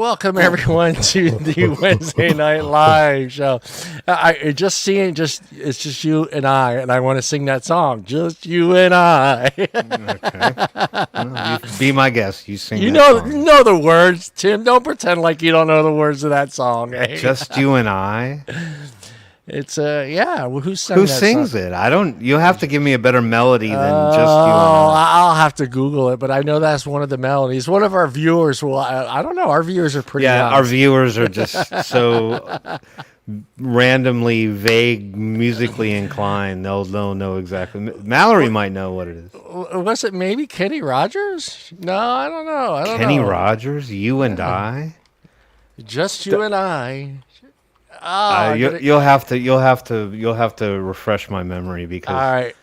welcome everyone to the Wednesday Night Live show. It's just you and I want to sing that song. Just you and I. Okay. Well, you be my guest. You sing. You that song. know the words, Tim. Don't pretend like you don't know the words of that song. Eh? Just you and I. It's yeah. Well, who sings it? I don't. You have to give me a better melody than just you and Oh, I. I'll have to Google it, but I know that's one of the melodies. One of our viewers will. I don't know. Our viewers are pretty. Yeah, young. our viewers are just so randomly vague, musically inclined. They'll know exactly. Mallory might know what it is. Was it maybe Kenny Rogers? No, I don't know. Kenny Rogers, you and I. Just you and I. Oh, you'll have to refresh my memory because. All right.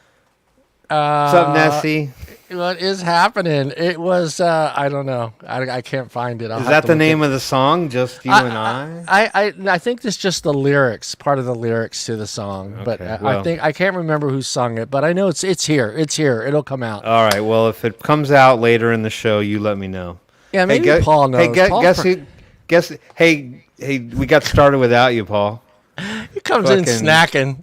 What's up, Nessie? What is happening? It was I don't know. I can't find it. Is that the name of the song? Just you and I. I think it's just the lyrics, part of the lyrics to the song. Okay, But well. I think I can't remember who sung it. But I know it's here. It's here. It'll come out. All right. Well, if it comes out later in the show, you let me know. Yeah, maybe Paul knows. Hey, Hey, we got started without you, Paul. He comes in snacking.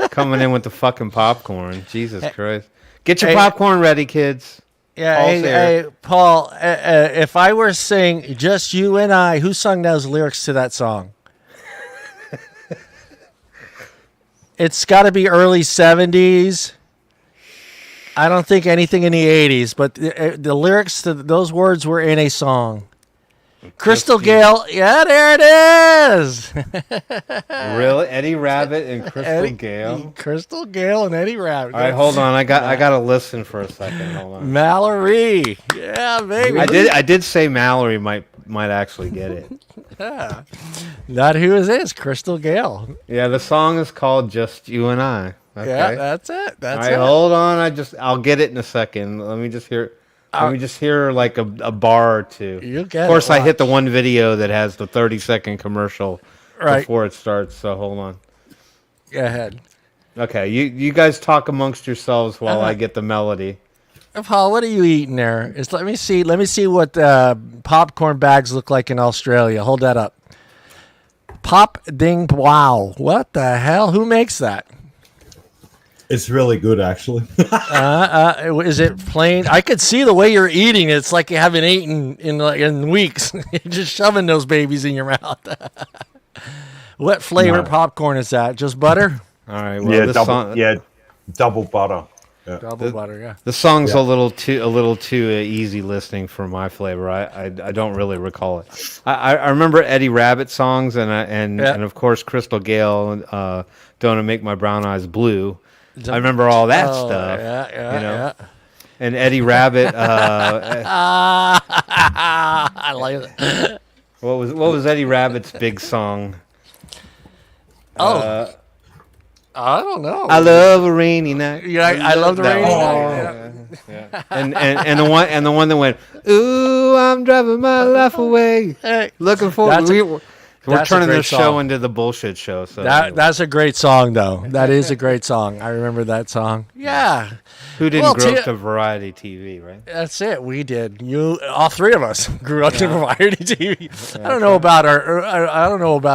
Coming in with the fucking popcorn. Jesus Christ. Get your popcorn ready, kids. Yeah, hey, Paul, if I were to sing Just You and I, who sung those lyrics to that song? It's got to be early 70s. I don't think anything in the 80s, but the lyrics to those words were in a song. Crystal Gale, yeah, there it is. Really, Eddie Rabbit and Crystal Gale. Crystal Gale and Eddie Rabbit. All right, hold on. I got to listen for a second. Hold on. Mallory, yeah, baby. I did say Mallory might actually get it. Yeah, not who is this? Crystal Gale. Yeah, the song is called "Just You and I." Okay. Yeah, that's it. That's all right, it. Hold on. I'll get it in a second. Let me just hear. Let me just hear like a bar or two. You get of course, it, I hit the one video that has the 30-second commercial before it starts. So hold on. Go ahead. Okay, you guys talk amongst yourselves while I get the melody. Paul, what are you eating there? Let me see what popcorn bags look like in Australia. Hold that up. Pop ding wow. What the hell? Who makes that? It's really good, actually. Is it plain? I could see the way you're eating it. It's like you haven't eaten in weeks. You're just shoving those babies in your mouth. What flavor popcorn is that? Just butter? All right. Well, double butter. Yeah. Double butter. Yeah. The song's a little too easy listening for my flavor. I don't really recall it. I remember Eddie Rabbit songs and of course Crystal Gale. Don't Make My Brown Eyes Blue. I remember all that stuff. Yeah. And Eddie Rabbit. I like it. What was Eddie Rabbit's big song? I don't know. I love a rainy night. Yeah, I love the rainy night. Yeah. And the one that went, ooh, I'm driving my life away. Hey, looking forward. We're turning this show into the bullshit show. So that's a great song, though. That is a great song. I remember that song. Yeah. Who didn't grow up to variety TV, right? That's it. We did. All three of us grew up to variety TV. I don't know about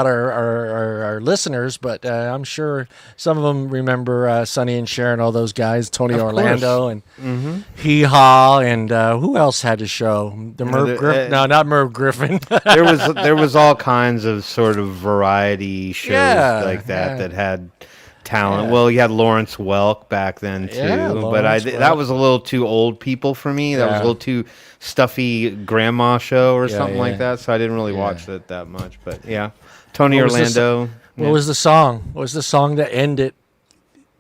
our listeners, but I'm sure some of them remember Sonny and Cher and all those guys, Tony Orlando and Hee Haw, and who else had a show? Merv Griffin? No, not Merv Griffin. there was all kinds of sort of variety shows like that had talent. Well, you had Lawrence Welk back then too, but that was a little too old people for me. That was a little too stuffy grandma show or something like that, so I didn't really watch it that much. But Tony Orlando. What was the song? What was the song that ended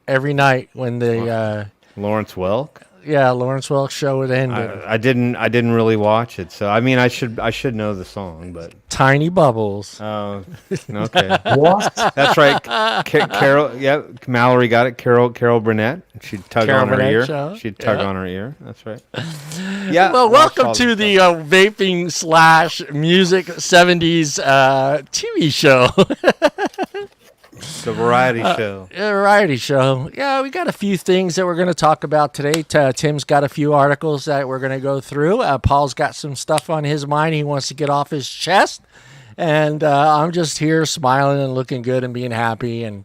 every night when the Lawrence Welk? Yeah, Lawrence Welk show would end. I didn't really watch it, so I mean I should know the song, but Tiny Bubbles. Oh, okay. What? That's right. Carol. Yeah, Mallory got it. Carol Burnett. She'd tug on her ear. Show. She'd tug on her ear. That's right. Yeah. Well, welcome to the vaping / music 70s TV show. The variety show. Variety show. Yeah, we got a few things that we're going to talk about today. Tim's got a few articles that we're going to go through. Paul's got some stuff on his mind he wants to get off his chest. And I'm just here smiling and looking good and being happy. And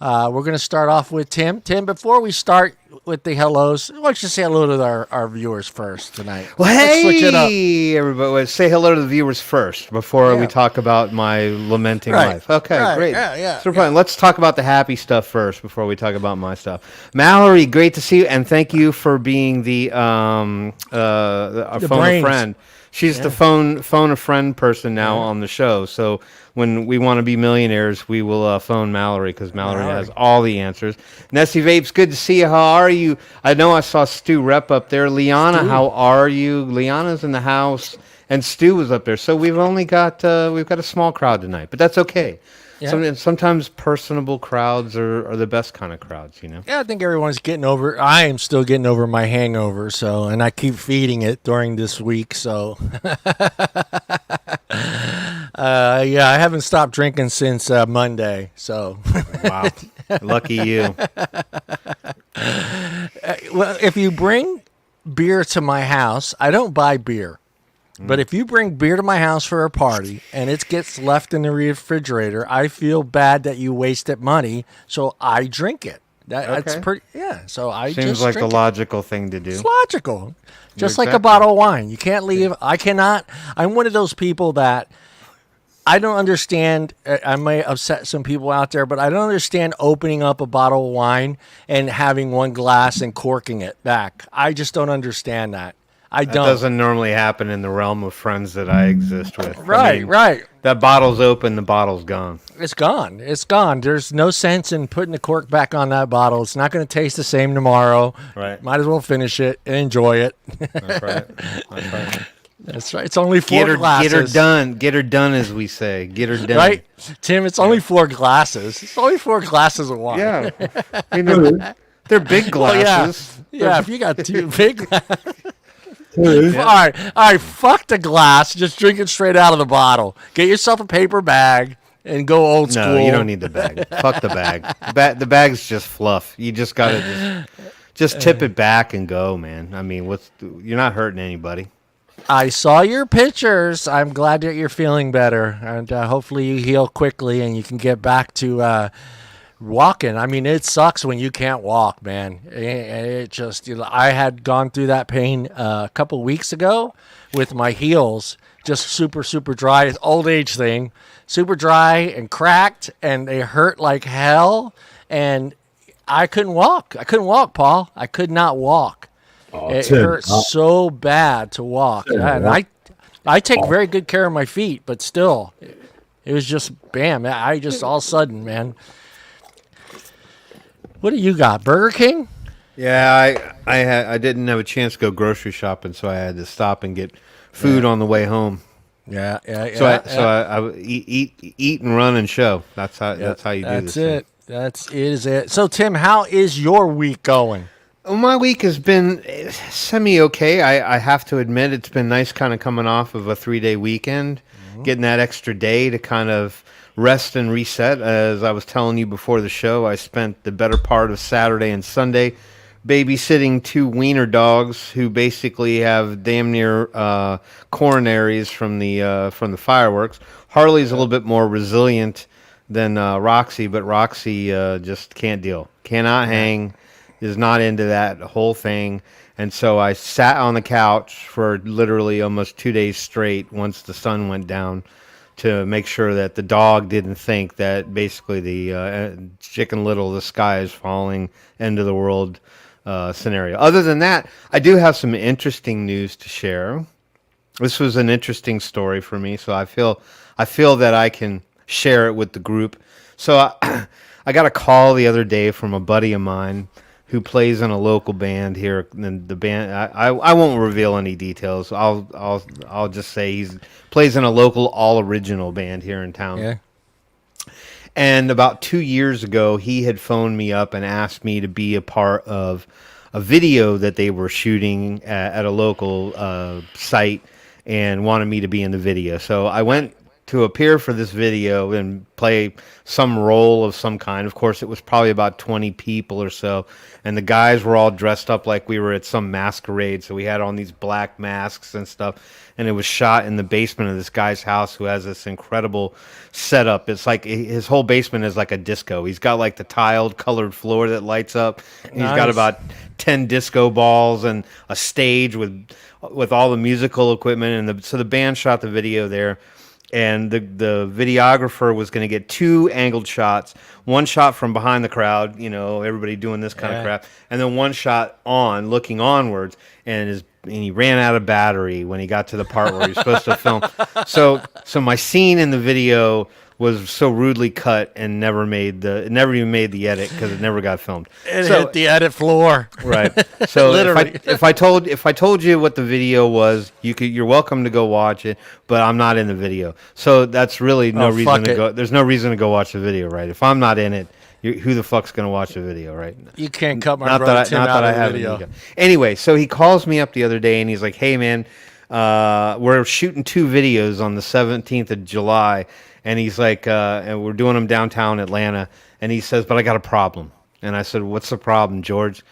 we're going to start off with Tim. Tim, before we start with the hellos, why don't you say hello to our viewers first tonight? Well, hey, everybody. Say hello to the viewers first before we talk about my lamenting life. Okay, great. Yeah. So let's talk about the happy stuff first before we talk about my stuff. Mallory, great to see you, and thank you for being the phone a friend. She's the phone a friend person now on the show. So when we want to be millionaires, we will phone Mallory because Mallory has all the answers. Nessie Vapes, good to see you. How are you? I know I saw Stu Rep up there. Liana, how are you? Liana's in the house, and Stu was up there. So we've only got we've got a small crowd tonight, but that's okay. Yeah. Sometimes personable crowds are the best kind of crowds, you know? Yeah, I think everyone's getting over. I am still getting over my hangover, and I keep feeding it during this week, so. I haven't stopped drinking since Monday, so. Wow. Lucky you. Well, if you bring beer to my house, I don't buy beer. But if you bring beer to my house for a party and it gets left in the refrigerator, I feel bad that you wasted money, so I drink it. That's pretty. Yeah, so I seems just like drink the logical thing to do. It's logical, just like a bottle of wine. You can't leave. I cannot. I'm one of those people that I don't understand. I may upset some people out there, but I don't understand opening up a bottle of wine and having one glass and corking it back. I just don't understand that. That doesn't normally happen in the realm of friends that I exist with. Right. That bottle's open, the bottle's gone. It's gone. There's no sense in putting the cork back on that bottle. It's not going to taste the same tomorrow. Right. Might as well finish it and enjoy it. That's right. That's right. It's only four glasses. Get her done. Get her done, as we say. Get her done. Right, Tim? It's only 4 glasses. It's only 4 glasses of wine. Yeah. They're big glasses. Well, yeah, if you got 2 big glasses. All right, fuck the glass. Just drink it straight out of the bottle. Get yourself a paper bag and go old school. No, you don't need the bag. Fuck the bag. The bag's just fluff. You just gotta just tip it back and go, man. I mean, you're not hurting anybody. I saw your pictures. I'm glad that you're feeling better, and hopefully you heal quickly and you can get back to walking. I mean, it sucks when you can't walk, man. It just, I had gone through that pain a couple weeks ago with my heels, just super, super dry. It's old age thing, super dry and cracked, and they hurt like hell. And I couldn't walk. Paul. I could not walk. It hurt so bad to walk. And I take very good care of my feet, but still, it was just bam. I just all of a sudden, man. What do you got, Burger King? Yeah, I didn't have a chance to go grocery shopping, so I had to stop and get food on the way home. Yeah. So I eat and run and show. That's how you do this. That's it. So Tim, how is your week going? Well, my week has been semi-okay. I have to admit it's been nice kind of coming off of a 3-day weekend, getting that extra day to kind of rest and reset. As I was telling you before the show, I spent the better part of Saturday and Sunday babysitting 2 wiener dogs who basically have damn near coronaries from the fireworks. Harley's a little bit more resilient than Roxy, but Roxy just cannot hang, is not into that whole thing. And so I sat on the couch for literally almost 2 days straight once the sun went down, to make sure that the dog didn't think that basically the Chicken Little, the sky is falling, end of the world scenario. Other than that, I do have some interesting news to share. This was an interesting story for me, so I feel that I can share it with the group. So I got a call the other day from a buddy of mine who plays in a local band here. And the band, I won't reveal any details. I'll just say he plays in a local all original band here in town. Yeah. And about 2 years ago, he had phoned me up and asked me to be a part of a video that they were shooting at a local site, and wanted me to be in the video. So I went to appear for this video and play some role of some kind. Of course, it was probably about 20 people or so, and the guys were all dressed up like we were at some masquerade, so we had on these black masks and stuff, and it was shot in the basement of this guy's house who has this incredible setup. It's like his whole basement is like a disco. He's got like the tiled colored floor that lights up. Nice. He's got about 10 disco balls and a stage with all the musical equipment, and so the band shot the video there. And the videographer was going to get 2 angled shots, one shot from behind the crowd, everybody doing this kind of crap, and then one shot looking onwards, and he ran out of battery when he got to the part where he's supposed to film. So my scene in the video was so rudely cut and never even made the edit because it never got filmed. It hit the edit floor. Right. So literally, if I told you what the video was, you're welcome to go watch it, but I'm not in the video. So that's really no reason to go. There's no reason to go watch the video, right? If I'm not in it, who the fuck's gonna watch the video, right? You can't cut my brother Tim out of the video. Anyway, so he calls me up the other day and he's like, "Hey man, we're shooting 2 videos on the 17th of July." And he's like, and we're doing them downtown Atlanta. And he says, but I got a problem. And I said, what's the problem, George?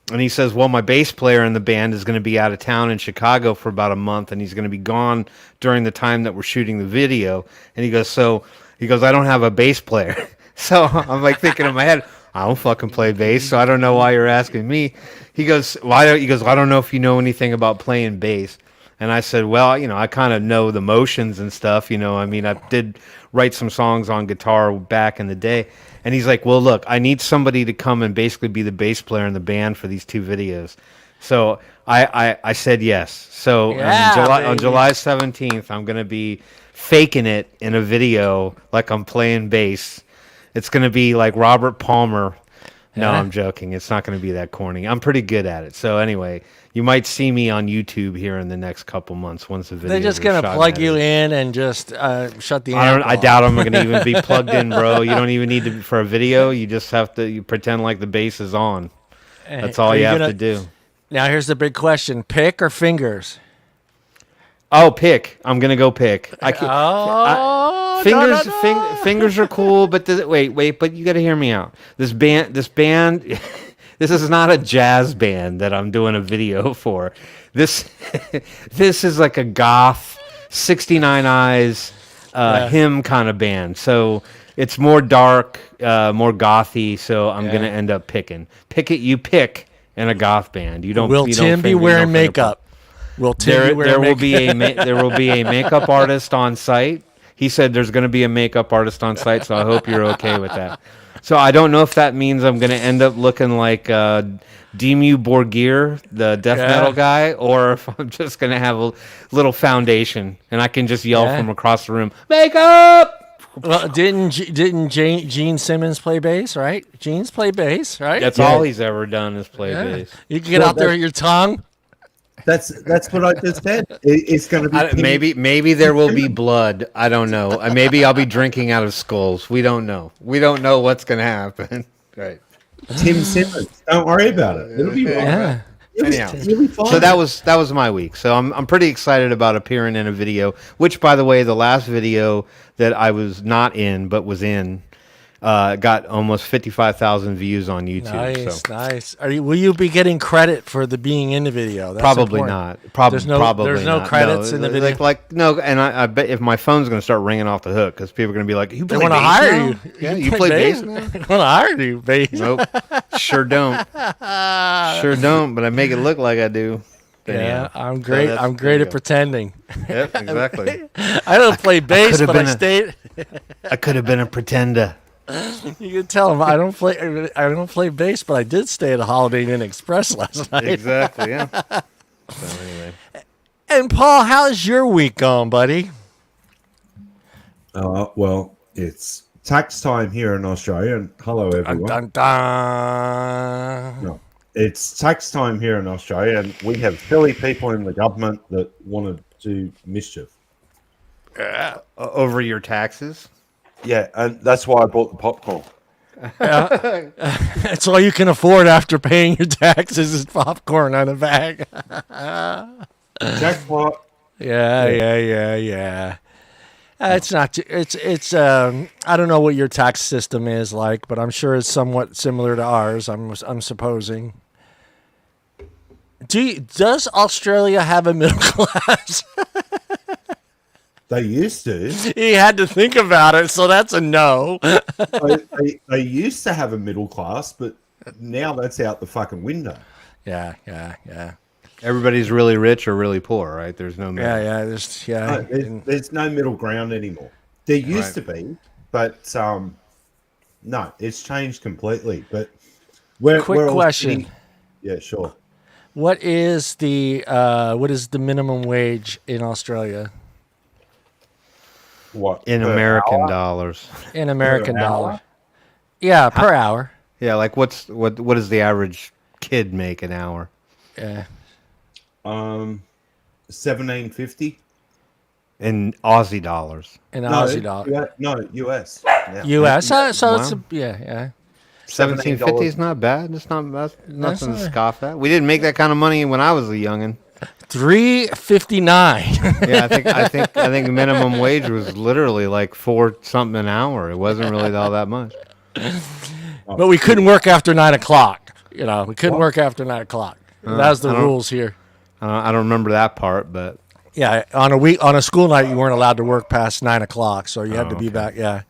And he says, well, my bass player in the band is going to be out of town in Chicago for about a month. And he's going to be gone during the time that we're shooting the video. And he goes, I don't have a bass player. So I'm like thinking in my head, I don't fucking play bass, so I don't know why you're asking me. He goes, I don't know if you know anything about playing bass. And I said, well, I kind of know the motions and stuff, I mean, I did write some songs on guitar back in the day. And he's like, well, look, I need somebody to come and basically be the bass player in the band for these 2 videos. So I said yes. So on July 17th, I'm going to be faking it in a video like I'm playing bass. It's going to be like Robert Palmer. No, I'm joking. It's not going to be that corny. I'm pretty good at it. So anyway, you might see me on YouTube here in the next couple months once the video. They're just going to plug you in and just shut the amp off. I doubt I'm going to even be plugged in, bro. You don't even need to for a video. You just have to pretend like the bass is on. That's all you have to do. Now here's the big question: pick or fingers? Oh, pick. I'm going to go pick. Fingers, no. Fingers are cool, but wait, but you got to hear me out. This band, this is not a jazz band that I'm doing a video for. This is like a goth 69 Eyes hymn kind of band. So it's more dark, more gothy. So I'm gonna end up picking. You pick in a goth band. You don't. Will Tim be wearing makeup? Will Tim be wearing makeup? There will be a makeup artist on site. He said there's going to be a makeup artist on site, so I hope you're okay with that. So I don't know if that means I'm going to end up looking like Dimmu Borgir, the death metal guy, or if I'm just going to have a little foundation and I can just yell from across the room, "Makeup!" Well, didn't Gene Simmons play bass, right? Gene's play bass, right? That's all he's ever done is play bass. You can get out there with your tongue. That's what I just said. It's going to be maybe there will be blood. I don't know. Maybe I'll be drinking out of skulls. We don't know. We don't know what's going to happen. Right. Tim Simmons. Don't worry about it. It'll be fine. Yeah. It'll be fine. So that was my week. So I'm pretty excited about appearing in a video. Which, by the way, the last video that I was not in but was in got almost 55,000 views on YouTube. Nice. Will you be getting credit for the being in the video? That's probably important. not. There's no credits in the video. No, and I bet if my phone's going to start ringing off the hook because people are going to be like, "You they play want to bass hire now? you. Yeah, you play bass now? They want to hire you, bass. Nope, sure don't. But I make it look like I do. Yeah, I'm great. So I'm great at pretending. Yep, exactly. I don't play bass, but I stayed. I could have been a pretender. You can tell him I don't play bass, but I did stay at a Holiday Inn Express last night. Exactly, yeah. So anyway. And Paul, how's your week going, buddy? Well, it's tax time here in Australia, and hello everyone. Dun, dun, dun. No, it's tax time here in Australia, and we have silly people in the government that want to do mischief. Over your taxes? Yeah, and that's why I bought the popcorn. That's all you can afford after paying your taxes is popcorn on a bag. Jackpot. Yeah. It's not. It's. I don't know what your tax system is like, but I'm sure it's somewhat similar to ours. I'm supposing. Does Australia have a middle class? They used to. He had to think about it, so that's a no. They used to have a middle class, but now that's out the fucking window. Yeah. Everybody's really rich or really poor, right? There's no middle. There's no middle ground anymore. There used to be, but no, it's changed completely. But quick question. Yeah, sure. What is the minimum wage in Australia? What in American dollars? In American dollars. Yeah, per hour. Yeah, like what does the average kid make an hour? Yeah. $17.50 in Aussie dollars. Aussie dollars. No, US. Yeah. US. So it's yeah. $17.50 is not bad. It's not nothing to scoff at. We didn't make that kind of money when I was a youngin'. $3.59. Yeah, I think minimum wage was literally like $4 something an hour. It wasn't really all that much. But we couldn't work after 9 o'clock. You know, we couldn't work after 9 o'clock. That was the rules here. I don't remember that part, but yeah, on a school night, you weren't allowed to work past 9 o'clock, so you had to be back. Yeah,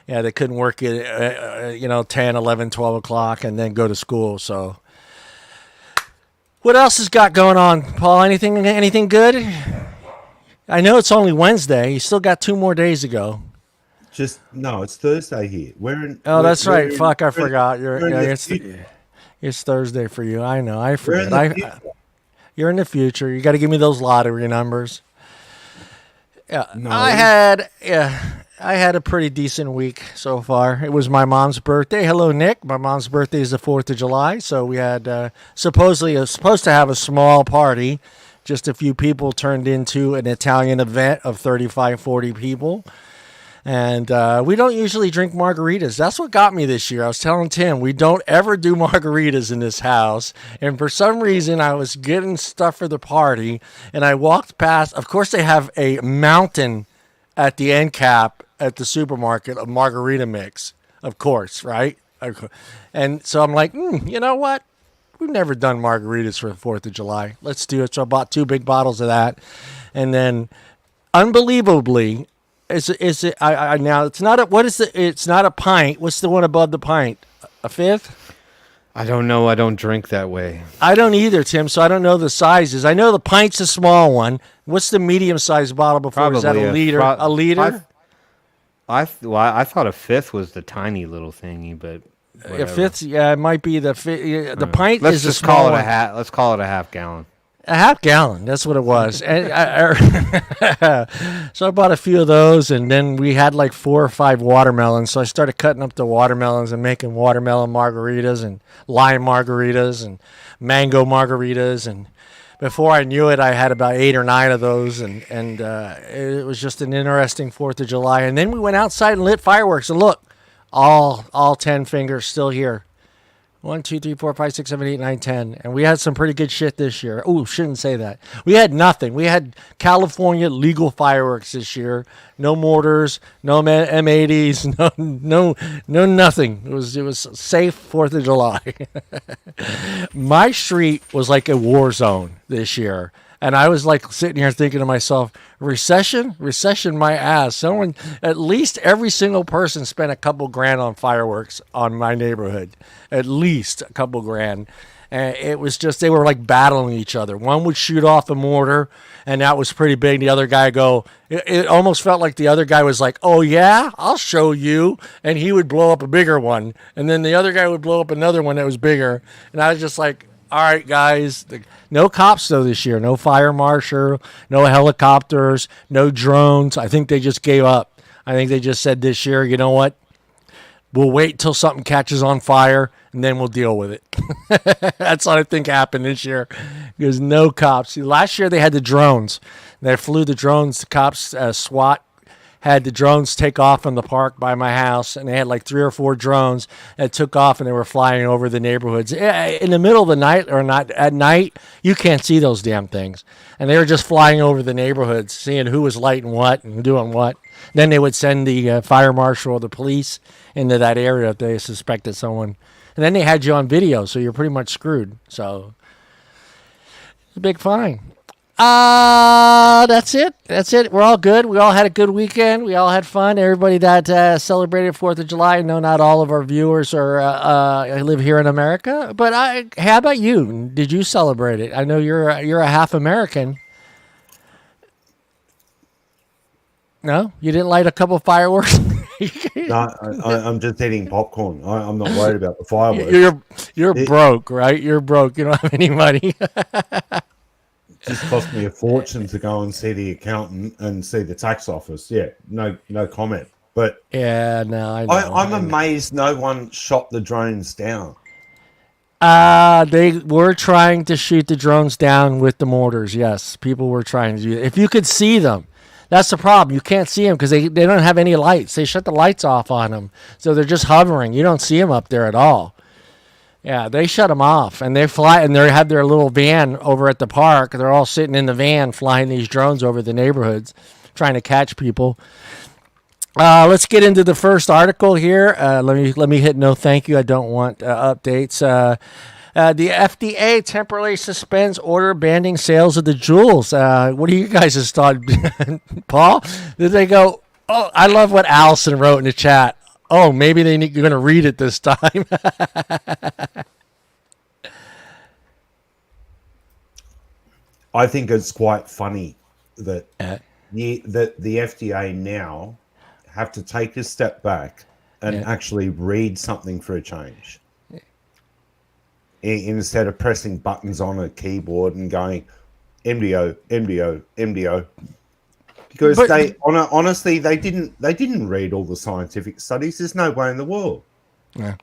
they couldn't work at 10, 11, 12 o'clock, and then go to school. So, what else has got going on, Paul? Anything good? I know it's only Wednesday. You still got 2 more days to go. It's Thursday here. That's right. Fuck, I forgot. It's Thursday for you. I know. I forget. You're in the future. You got to give me those lottery numbers. Yeah, no. I had a pretty decent week so far. It was my mom's birthday. Hello, Nick. My mom's birthday is the 4th of July, so we had supposed to have a small party. Just a few people turned into an Italian event of 35, 40 people. And we don't usually drink margaritas. That's what got me this year. I was telling Tim, we don't ever do margaritas in this house. And for some reason, I was getting stuff for the party. And I walked past. Of course, they have a mountain at the end cap at the supermarket of margarita mix. Of course, right? And so I'm like, you know what? We've never done margaritas for the 4th of July. Let's do it. So I bought 2 big bottles of that. And then, unbelievably, Is it? Now it's not a. What is it? It's not a pint. What's the one above the pint? A fifth? I don't know. I don't drink that way. I don't either, Tim. So I don't know the sizes. I know the pint's a small one. What's the medium-sized bottle before? Probably is that a liter? A liter? I thought a fifth was the tiny little thingy, but whatever. A fifth. Yeah, it might be the pint. Let's is just a small call it one. a half. Let's call it a half gallon. A half gallon. That's what it was. And so I bought a few of those, and then we had like 4 or 5 watermelons. So I started cutting up the watermelons and making watermelon margaritas and lime margaritas and mango margaritas. And before I knew it, I had about 8 or 9 of those, and it was just an interesting 4th of July. And then we went outside and lit fireworks, and look, all 10 fingers still here. 1, 2, 3, 4, 5, 6, 7, 8, 9, 10. And we had some pretty good shit this year. Oh, shouldn't say that. We had nothing. We had California legal fireworks this year. No mortars, no M80s, no nothing. It was safe 4th of July. My street was like a war zone this year. And I was like sitting here thinking to myself, recession my ass. Someone, at least every single person spent a couple grand on fireworks on my neighborhood. At least a couple grand. And it was just, they were like battling each other. One would shoot off a mortar, and that was pretty big. The other guy it almost felt like the other guy was like, oh yeah, I'll show you. And he would blow up a bigger one. And then the other guy would blow up another one that was bigger. And I was just like, all right, guys. No cops, though, this year. No fire marshal, no helicopters, no drones. I think they just gave up. I think they just said this year, you know what? We'll wait till something catches on fire, and then we'll deal with it. That's what I think happened this year. There's no cops. See, last year they had the drones. They flew the drones. The cops, SWAT, had the drones take off from the park by my house, and they had like 3 or 4 drones that took off, and they were flying over the neighborhoods in the middle of the night, or not at night. You can't see those damn things, and they were just flying over the neighborhoods, seeing who was lighting what and doing what. Then they would send the fire marshal or the police into that area if they suspected someone, and then they had you on video, so you're pretty much screwed. So it's a big fine. That's it. We're all good. We all had a good weekend. We all had fun. Everybody that celebrated 4th of July. I know not all of our viewers live here in America, but how about you? Did you celebrate it? I know you're a half American. No, you didn't light a couple fireworks. No, I'm just eating popcorn. I'm not worried about the fireworks. You're broke, right? You're broke. You don't have any money. Just cost me a fortune to go and see the accountant and see the tax office. Yeah, no comment. But yeah, no, I'm amazed no one shot the drones down. They were trying to shoot the drones down with the mortars. Yes, people were trying to do that. If you could see them, that's the problem. You can't see them because they don't have any lights. They shut the lights off on them, so they're just hovering. You don't see them up there at all. Yeah, they shut them off, and they fly, and they have their little van over at the park. They're all sitting in the van flying these drones over the neighborhoods, trying to catch people. Let's get into the first article here. Let me hit no thank you. I don't want updates. The FDA temporarily suspends order banning sales of the Juuls. What are you guys' thought, Paul? Did they go? Oh, I love what Allison wrote in the chat. Oh, maybe you're going to read it this time. I think it's quite funny that the FDA now have to take a step back and actually read something for a change. Instead of pressing buttons on a keyboard and going MDO, MDO, MDO. Because honestly, they didn't read all the scientific studies. There's no way in the world. Yeah.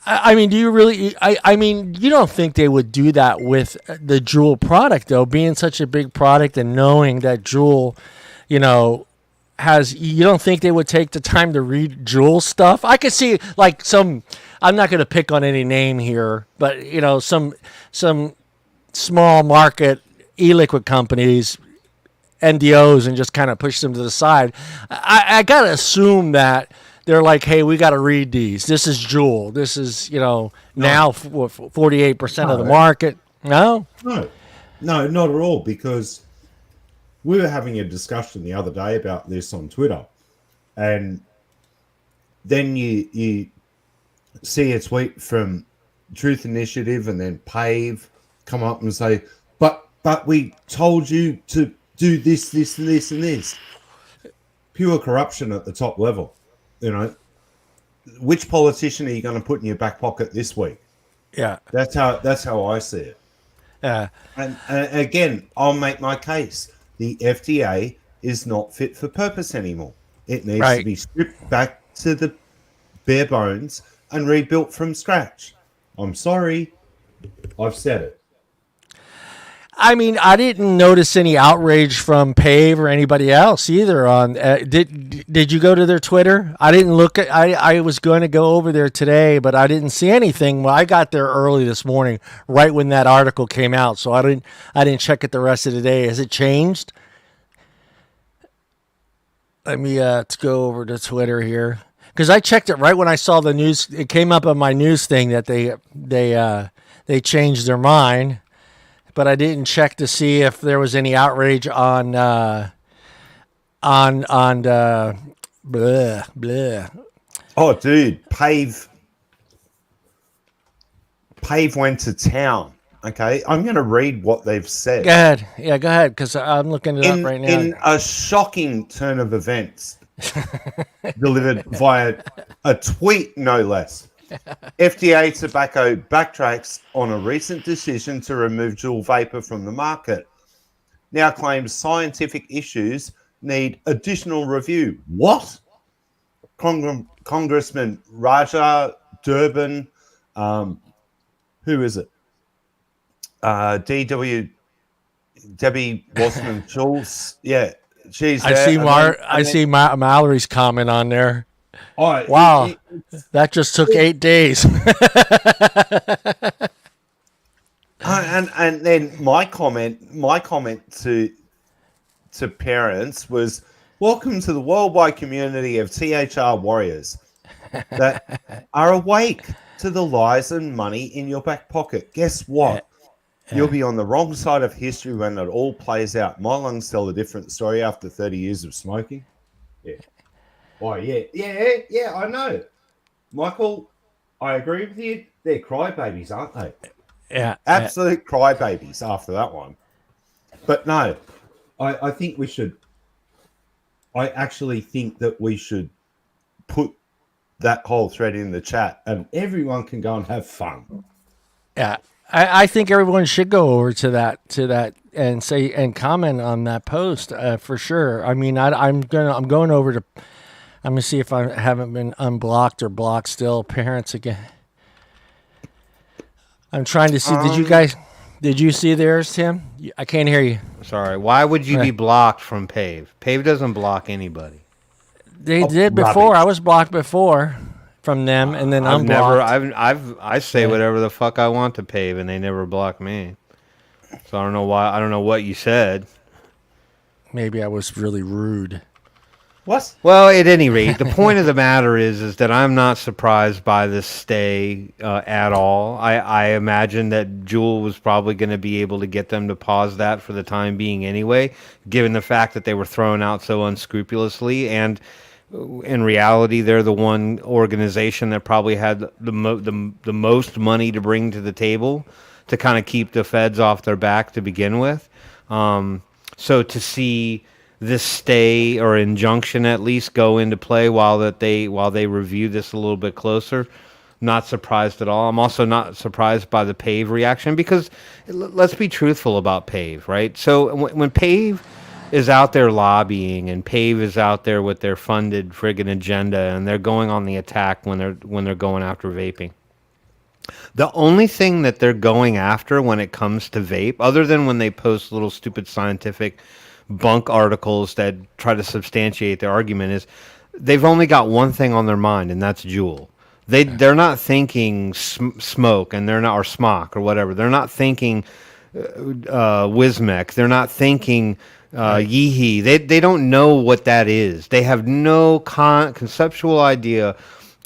I mean, do you really? I mean, you don't think they would do that with the Juul product, though, being such a big product and knowing that Juul, has. You don't think they would take the time to read Juul stuff? I could see like some. I'm not going to pick on any name here, but some small market e-liquid companies. NDOs and just kind of push them to the side. I got to assume that they're like, hey, we got to read these. This is Juul. This is, now 48% of the market. No, not at all. Because we were having a discussion the other day about this on Twitter. And then you see a tweet from Truth Initiative and then PAVE come up and say, but we told you to do this, this, and this, and this. Pure corruption at the top level. Which politician are you going to put in your back pocket this week? Yeah, that's how I see it. Yeah, and again, I'll make my case. The FDA is not fit for purpose anymore. It needs to be stripped back to the bare bones and rebuilt from scratch. I'm sorry, I've said it. I mean, I didn't notice any outrage from PAVE or anybody else either. On did you go to their Twitter? I didn't look at. I was going to go over there today, but I didn't see anything. Well, I got there early this morning, right when that article came out, so I didn't check it the rest of the day. Has it changed? Let me go over to Twitter here because I checked it right when I saw the news. It came up on my news thing that they changed their mind. But I didn't check to see if there was any outrage on blah blah. Oh, dude, PAVE went to town. Okay, I'm going to read what they've said. Go ahead, go ahead, because I'm looking it up right now. In a shocking turn of events, delivered via a tweet, no less. FDA Tobacco backtracks on a recent decision to remove Juul vapor from the market. Now claims scientific issues need additional review. What? Congressman Raja Durbin, who is it? Debbie Wasserman Schultz. Yeah, she's I there. see And then- Mallory's comment on there. Oh, Wow, that just took 8 days. and then my comment to parents was, welcome to the worldwide community of THR warriors that are awake to the lies and money in your back pocket. Guess what? You'll be on the wrong side of history when it all plays out. My lungs tell a different story after 30 years of smoking. Yeah. Oh, yeah, I know. Michael, I agree with you. They're crybabies, aren't they? Yeah. Absolute crybabies after that one. But no, I think we should. I actually think that we should put that whole thread in the chat and everyone can go and have fun. Yeah. I think everyone should go over to that and say and comment on that post for sure. I mean, I'm going over to. I'm gonna see if I haven't been unblocked or blocked still. Parents again. I'm trying to see. Did you see theirs, Tim? I can't hear you. Sorry. Why would you be blocked from Pave? Pave doesn't block anybody. They did before. I was blocked before from them, and then unblocked. I say whatever the fuck I want to Pave, and they never block me. So I don't know why. I don't know what you said. Maybe I was really rude. What? Well, at any rate, the point of the matter is that I'm not surprised by this stay at all. I imagine that Juul was probably going to be able to get them to pause that for the time being anyway, given the fact that they were thrown out so unscrupulously. And in reality, they're the one organization that probably had the most money to bring to the table to kind of keep the feds off their back to begin with. So to see this stay or injunction at least go into play while they review this a little bit closer, not surprised at all. I'm also not surprised by the Pave reaction because let's be truthful about Pave, right? So when Pave is out there lobbying and Pave is out there with their funded friggin' agenda and they're going on the attack when they're going after vaping, the only thing that they're going after when it comes to vape, other than when they post little stupid scientific bunk articles that try to substantiate their argument, is they've only got one thing on their mind, and that's Juul. They're not thinking smoke, and they're not, or smock or whatever. They're not thinking Wismec. They're not thinking Yeehee. They don't know what that is. They have no conceptual idea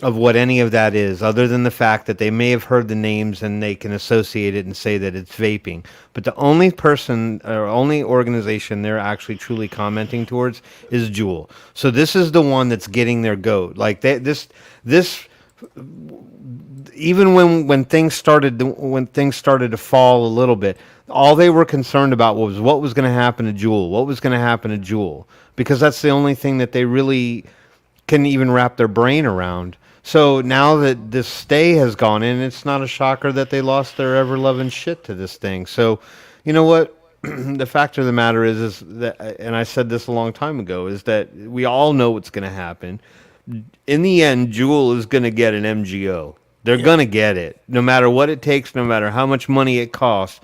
of what any of that is, other than the fact that they may have heard the names and they can associate it and say that it's vaping. But the only person or only organization they're actually truly commenting towards is Juul. So this is the one that's getting their goat. Like this even when things started to fall a little bit, all they were concerned about was what was going to happen to Juul. What was going to happen to Juul? Because that's the only thing that they really can even wrap their brain around. So now that this stay has gone in, it's not a shocker that they lost their ever-loving shit to this thing. So, you know what? The fact of the matter is that, and I said this a long time ago, is that we all know what's going to happen. In the end, Juul is going to get an MGO. They're going to get it. No matter what it takes, no matter how much money it costs,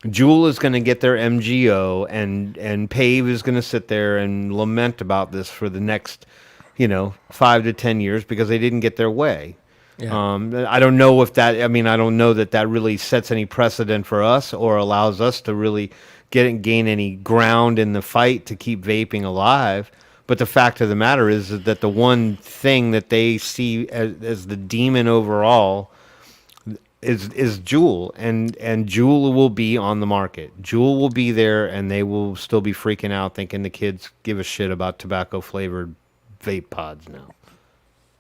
Juul is going to get their MGO, and Pave is going to sit there and lament about this for the next 5 to 10 years because they didn't get their way. Yeah. I don't know if that, I don't know that really sets any precedent for us or allows us to really gain any ground in the fight to keep vaping alive. But the fact of the matter is that the one thing that they see as the demon overall is Juul, and Juul will be on the market. Juul will be there, and they will still be freaking out thinking the kids give a shit about tobacco flavored vape pods now.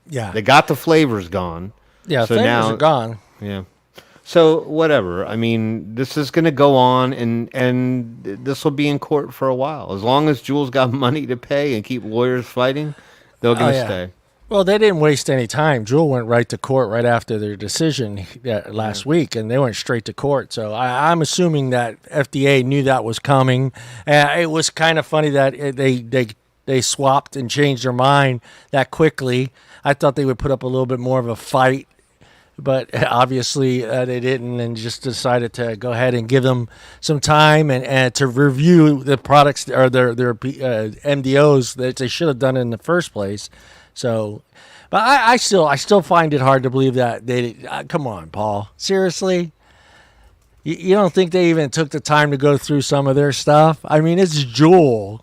Yeah. They got the flavors gone. Yeah, so flavors now, are gone. Yeah. So whatever. This is going to go on, and this will be in court for a while. As long as Juul's got money to pay and keep lawyers fighting, they're going to stay. Well, they didn't waste any time. Juul went right to court right after their decision last week, and they went straight to court. So I'm assuming that FDA knew that was coming. It was kind of funny that they swapped and changed their mind that quickly. I thought they would put up a little bit more of a fight but obviously they didn't, and just decided to go ahead and give them some time and to review the products or their MDOs that they should have done in the first place. So, but I still find it hard to believe that they. Come on, Paul. Seriously. You don't think they even took the time to go through some of their stuff? I mean, it's Juul.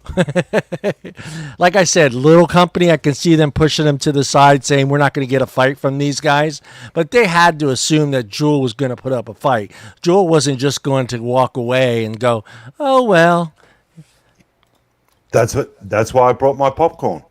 Like I said, little company, I can see them pushing them to the side saying we're not going to get a fight from these guys. But they had to assume that Juul was going to put up a fight. Juul wasn't just going to walk away and go, oh, well. That's why I brought my popcorn.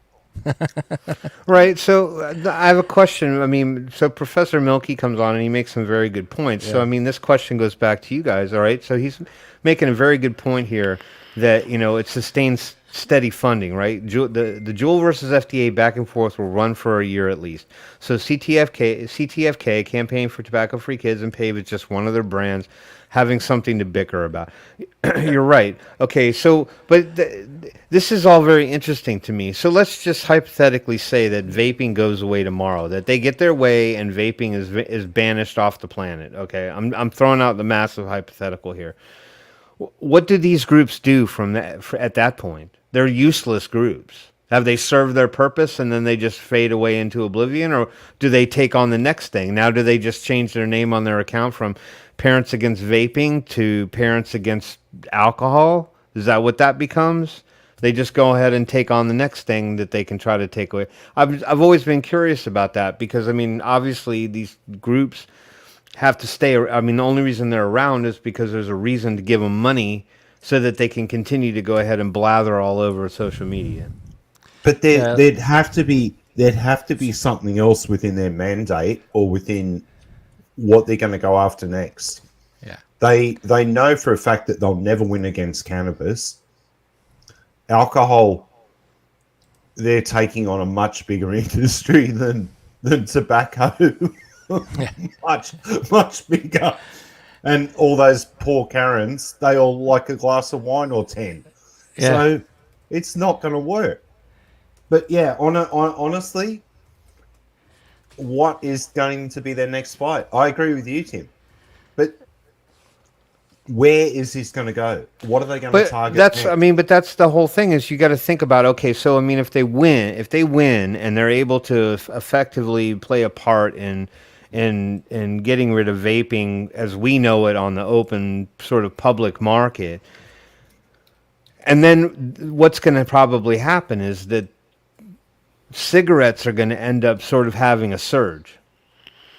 Right. So I have a question. I mean, so Professor Milky comes on and he makes some very good points. Yeah. So, I mean, this question goes back to you guys. All right. So he's making a very good point here that, it sustains steady funding, right? The Juul versus FDA back and forth will run for a year at least. So CTFK, Campaign for Tobacco-Free Kids, and PAVE is just one of their brands having something to bicker about. You're right. Okay, so, but this is all very interesting to me. So let's just hypothetically say that vaping goes away tomorrow, that they get their way and vaping is banished off the planet. Okay, I'm throwing out the massive hypothetical here. What do these groups do at that point? They're useless groups. Have they served their purpose and then they just fade away into oblivion, or do they take on the next thing? Now, do they just change their name on their account from Parents Against Vaping to Parents Against Alcohol? Is that what that becomes? They just go ahead and take on the next thing that they can try to take away. I've always been curious about that because, I mean, obviously these groups have to stay. I mean, the only reason they're around is because there's a reason to give them money so that they can continue to go ahead and blather all over social media. But there'd have to be something else within their mandate or within what they're going to go after next. Yeah, they know for a fact that they'll never win against cannabis. Alcohol, they're taking on a much bigger industry than tobacco. much bigger. And all those poor Karens, they all like a glass of wine or 10. Yeah. So it's not going to work. But yeah, honestly, what is going to be their next fight? I agree with you, Tim. But where is this going to go? What are they going to target? But that's the whole thing. Is you got to think about, okay, so I mean, if they win, and they're able to effectively play a part in getting rid of vaping as we know it on the open sort of public market, and then what's going to probably happen is that cigarettes are going to end up sort of having a surge,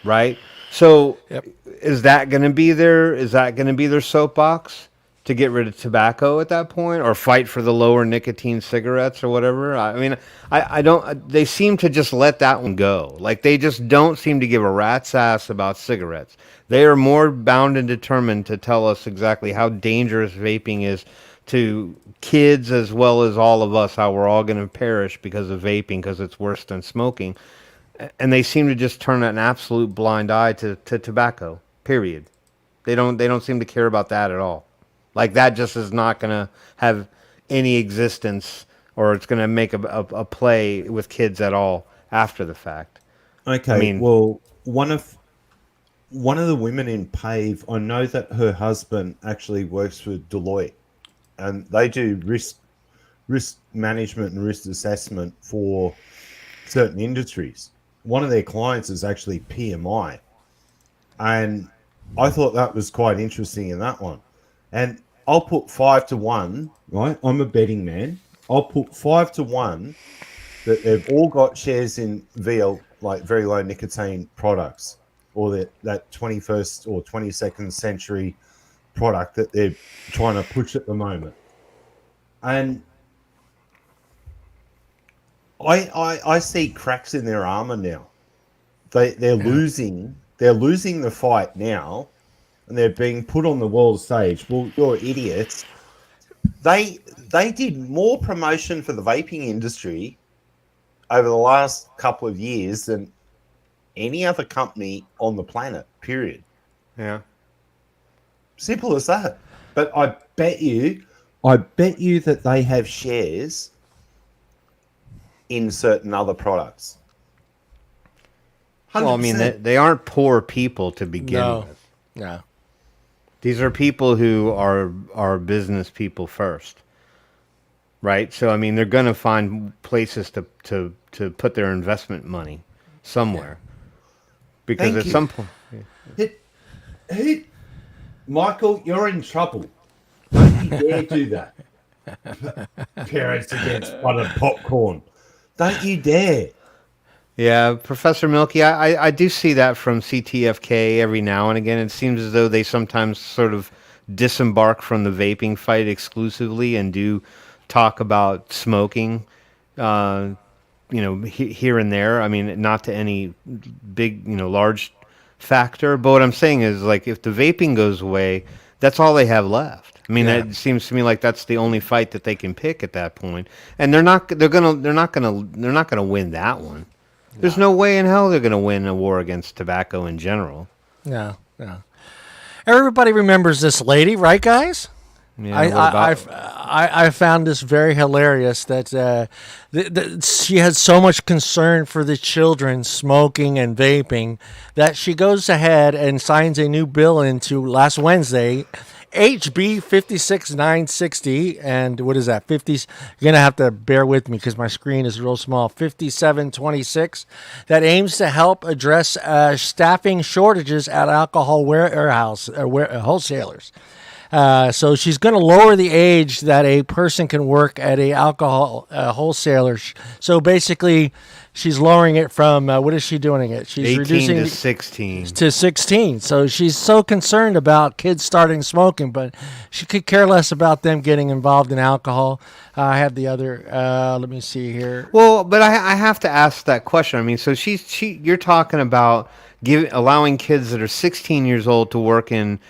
right? So is that going to be their soapbox to get rid of tobacco at that point, or fight for the lower nicotine cigarettes or whatever? I mean, I don't, they seem to just let that one go. Like, they just don't seem to give a rat's ass about cigarettes. They are more bound and determined to tell us exactly how dangerous vaping is to kids as well as all of us, how we're all going to perish because of vaping, because it's worse than smoking. And they seem to just turn an absolute blind eye to tobacco, period. They don't seem to care about that at all. Like, that just is not going to have any existence, or it's going to make a play with kids at all after the fact. Okay, I mean, well, one of the women in PAVE, I know that her husband actually works for Deloitte, and they do risk management and risk assessment for certain industries. One of their clients is actually PMI, and I thought that was quite interesting in that one. And I'll put 5-1, right? I'm a betting man. I'll put 5-1 that they've all got shares in VL, like very low nicotine products, or that 21st or 22nd century product that they're trying to push at the moment. And I see cracks in their armor now. They're losing the fight now, and they're being put on the world stage. Well, you're idiots. They did more promotion for the vaping industry over the last couple of years than any other company on the planet, period. Yeah. Simple as that. But I bet you that they have shares in certain other products. Well, I mean, they aren't poor people to begin with. No. These are people who are business people first, right? So, I mean, they're going to find places to put their investment money somewhere. Because at some point... Michael, you're in trouble. Don't you dare do that. Parents against buttered popcorn. Don't you dare. Yeah, Professor Milky, I do see that from CTFK every now and again. It seems as though they sometimes sort of disembark from the vaping fight exclusively and do talk about smoking, here and there. I mean, not to any big, large factor. But what I'm saying is, like, if the vaping goes away, that's all they have left. I mean, it seems to me like that's the only fight that they can pick at that point, and they're not gonna win that one. There's no way in hell they're going to win a war against tobacco in general. No. Everybody remembers this lady, right, guys? Yeah, I found this very hilarious that she had so much concern for the children smoking and vaping that she goes ahead and signs a new bill into last Wednesday, HB 56960, and what is that? 50. You're gonna have to bear with me because my screen is real small. 5726 that aims to help address staffing shortages at alcohol wholesalers. So she's going to lower the age that a person can work at a alcohol wholesaler. So basically, she's lowering it from what is she doing it? She's 18 reducing to 16. To 16. So she's so concerned about kids starting smoking, but she could care less about them getting involved in alcohol. I have the other. Let me see here. Well, but I have to ask that question. I mean, so you're talking about allowing kids that are 16 years old to work in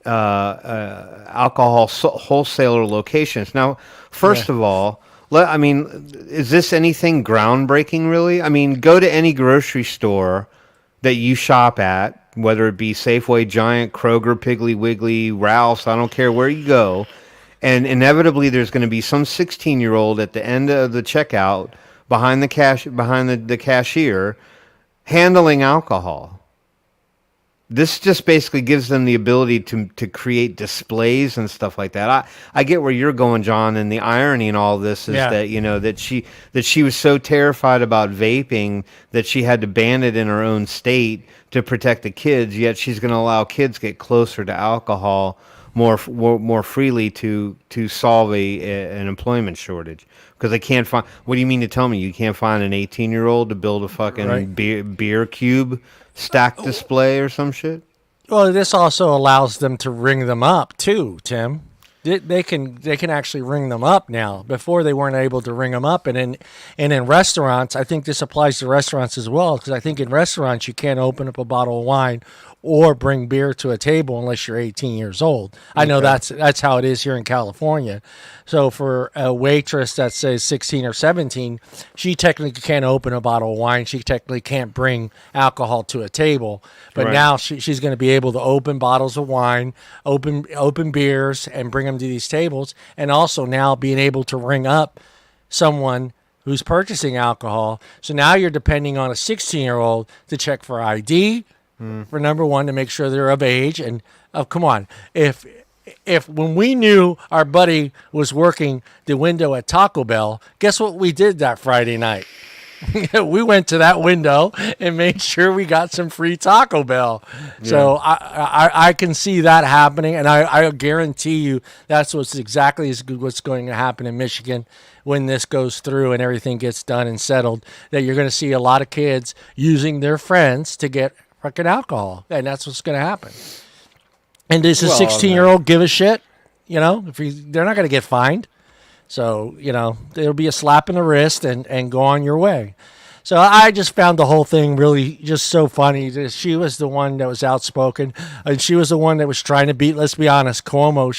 alcohol wholesaler locations. Now, first of all, is this anything groundbreaking, really? I mean, go to any grocery store that you shop at, whether it be Safeway, Giant, Kroger, Piggly Wiggly, Ralph's, I don't care where you go, and inevitably there's going to be some 16-year-old at the end of the checkout behind the cashier handling alcohol. This just basically gives them the ability to create displays and stuff like that. I get where you're going, John, and the irony in all this is that that she was so terrified about vaping that she had to ban it in her own state to protect the kids. Yet she's going to allow kids get closer to alcohol more freely to solve an employment shortage because they can't find. What do you mean to tell me you can't find an 18-year-old to build a fucking beer cube stack display or some shit? Well, this also allows them to ring them up too, Tim. They can actually ring them up now. Before they weren't able to ring them up, and in restaurants, I think this applies to restaurants as well because I think in restaurants you can't open up a bottle of wine or bring beer to a table unless you're 18 years old. I know that's how it is here in California. So for a waitress that says 16 or 17, she technically can't open a bottle of wine. She technically can't bring alcohol to a table. But now she's going to be able to open bottles of wine, open beers, and bring them to these tables. And also now being able to ring up someone who's purchasing alcohol. So now you're depending on a 16-year-old to check for ID, for number one, to make sure they're of age. And come on, if when we knew our buddy was working the window at Taco Bell, guess what we did that Friday night? We went to that window and made sure we got some free Taco Bell. Yeah. So I can see that happening, and I guarantee you that's what's going to happen in Michigan when this goes through and everything gets done and settled, that you're going to see a lot of kids using their friends to get fucking alcohol, and that's what's going to happen. And does a 16-year-old give a shit? They're not going to get fined. So, it'll be a slap in the wrist and go on your way. So I just found the whole thing really just so funny. She was the one that was outspoken, and she was the one that was trying to beat, let's be honest, Cuomo.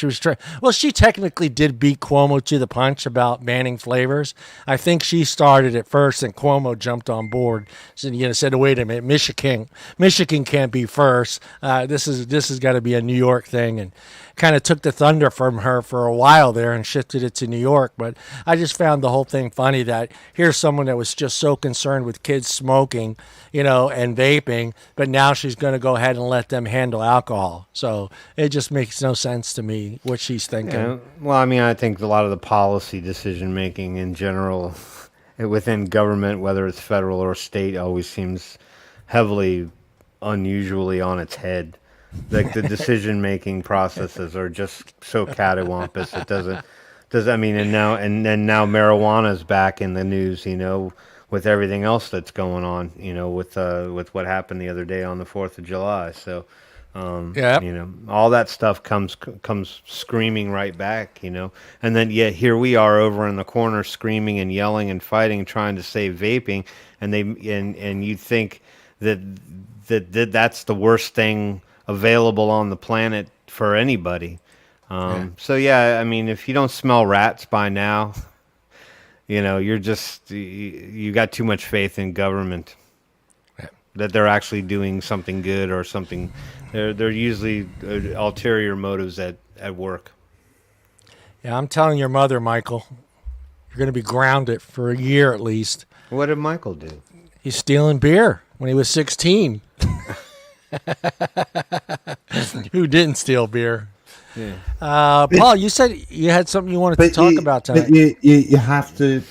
She technically did beat Cuomo to the punch about banning flavors. I think she started it first, and Cuomo jumped on board. So, said, wait a minute, Michigan can't be first. This has got to be a New York thing, and kind of took the thunder from her for a while there and shifted it to New York. But I just found the whole thing funny that here's someone that was just so concerned concerned with kids smoking, and vaping, but now she's going to go ahead and let them handle alcohol. So it just makes no sense to me what she's thinking. Yeah, well, I mean, I think a lot of the policy decision making in general within government, whether it's federal or state, always seems heavily unusually on its head. Like the decision making processes are just so cattywampus. It does. I mean, and then now marijuana's back in the news. With everything else that's going on. With what happened the other day on the 4th of July. So. All that stuff comes screaming right back. And then yet here we are over in the corner screaming and yelling and fighting, trying to save vaping, and you think that's the worst thing available on the planet for anybody. So yeah, I mean, if you don't smell rats by now, you're just you got too much faith in government that they're actually doing something good or something. They're usually ulterior motives at work. Yeah, I'm telling your mother, Michael, you're going to be grounded for a year at least. What did Michael do? He's stealing beer when he was 16. Who didn't steal beer? Yeah. Paul, you said you had something you wanted to talk about tonight. But you have to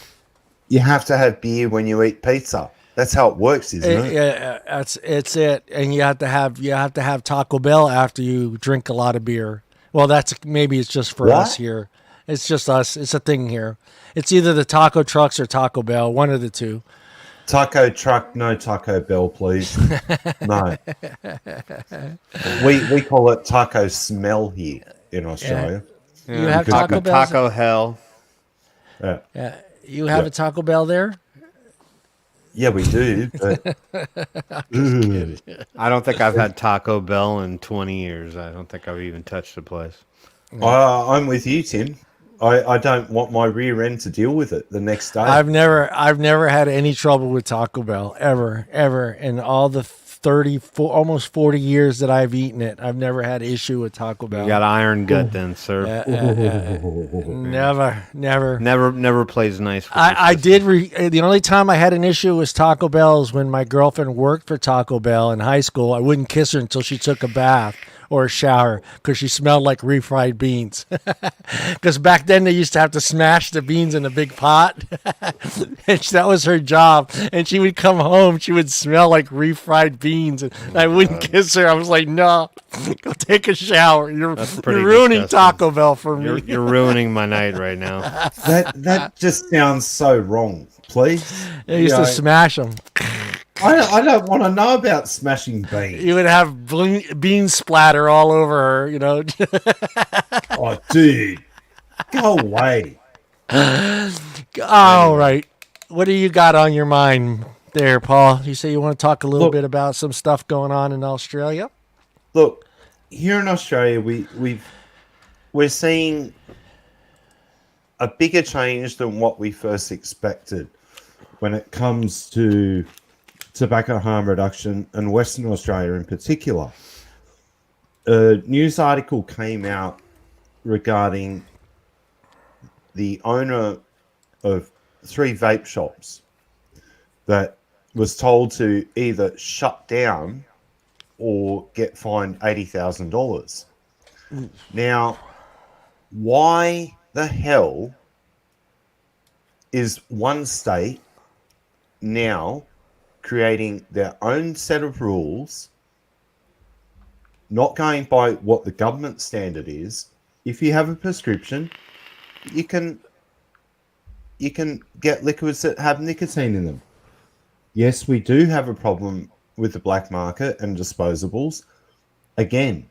have beer when you eat pizza. That's how it works, isn't it? Yeah, it's it. And you have to have Taco Bell after you drink a lot of beer. Well, maybe it's just for us here. It's just us. It's a thing here. It's either the taco trucks or Taco Bell, one of the two. Taco truck, no Taco Bell, please. No. We call it taco smell here in Australia. Yeah. You have Taco Bell? Taco hell. Yeah. You have a Taco Bell there? Yeah, we do. But... I don't think I've had Taco Bell in 20 years. I don't think I've even touched the place. I'm with you, Tim. I don't want my rear end to deal with it the next day. I've never had any trouble with Taco Bell ever in all the almost 40 years that I've eaten it. I've never had issue with Taco Bell. You got iron gut then, sir. Never plays nice. I did. The only time I had an issue with Taco Bell is when my girlfriend worked for Taco Bell in high school. I wouldn't kiss her until she took a bath or a shower because she smelled like refried beans. Because back then they used to have to smash the beans in a big pot. And that was her job. And she would come home, she would smell like refried beans. And I wouldn't kiss her. I was like, no, go take a shower. You're ruining disgusting. Taco Bell for me. You're ruining my night right now. That just sounds so wrong. Please. They used to smash them. I don't want to know about smashing beans. You would have bean splatter all over her, Oh, dude. Go away. All right. What do you got on your mind there, Paul? You say you want to talk a little bit about some stuff going on in Australia? Look, here in Australia, we're seeing a bigger change than what we first expected when it comes to tobacco harm reduction, and Western Australia in particular. A news article came out regarding the owner of 3 vape shops that was told to either shut down or get fined $80,000. Now, why the hell is one state now creating their own set of rules, not going by what the government standard is? If you have a prescription, you can get liquids that have nicotine in them. Yes, we do have a problem with the black market and disposables. Again,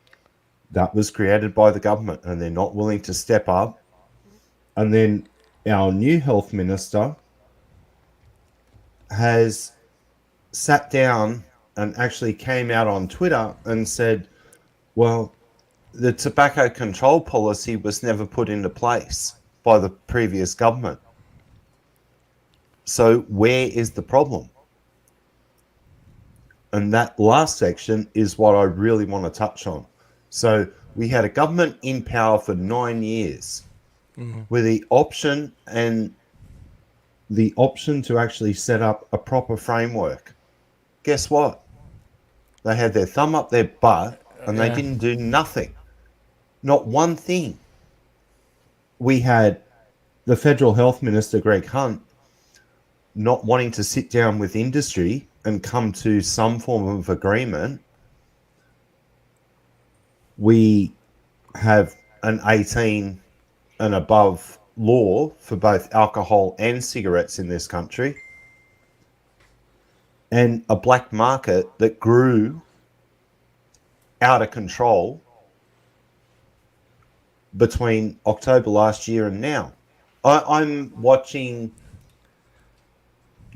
that was created by the government and they're not willing to step up. And then our new health minister has sat down and actually came out on Twitter and said, well, the tobacco control policy was never put into place by the previous government. So where is the problem? And that last section is what I really want to touch on. So we had a government in power for 9 years with the option and the option to actually set up a proper framework. Guess what? They had their thumb up their butt and they didn't do nothing. Not one thing. We had the Federal Health Minister, Greg Hunt, not wanting to sit down with industry and come to some form of agreement. We have an 18 and above law for both alcohol and cigarettes in this country, and a black market that grew out of control between October last year and now. I'm watching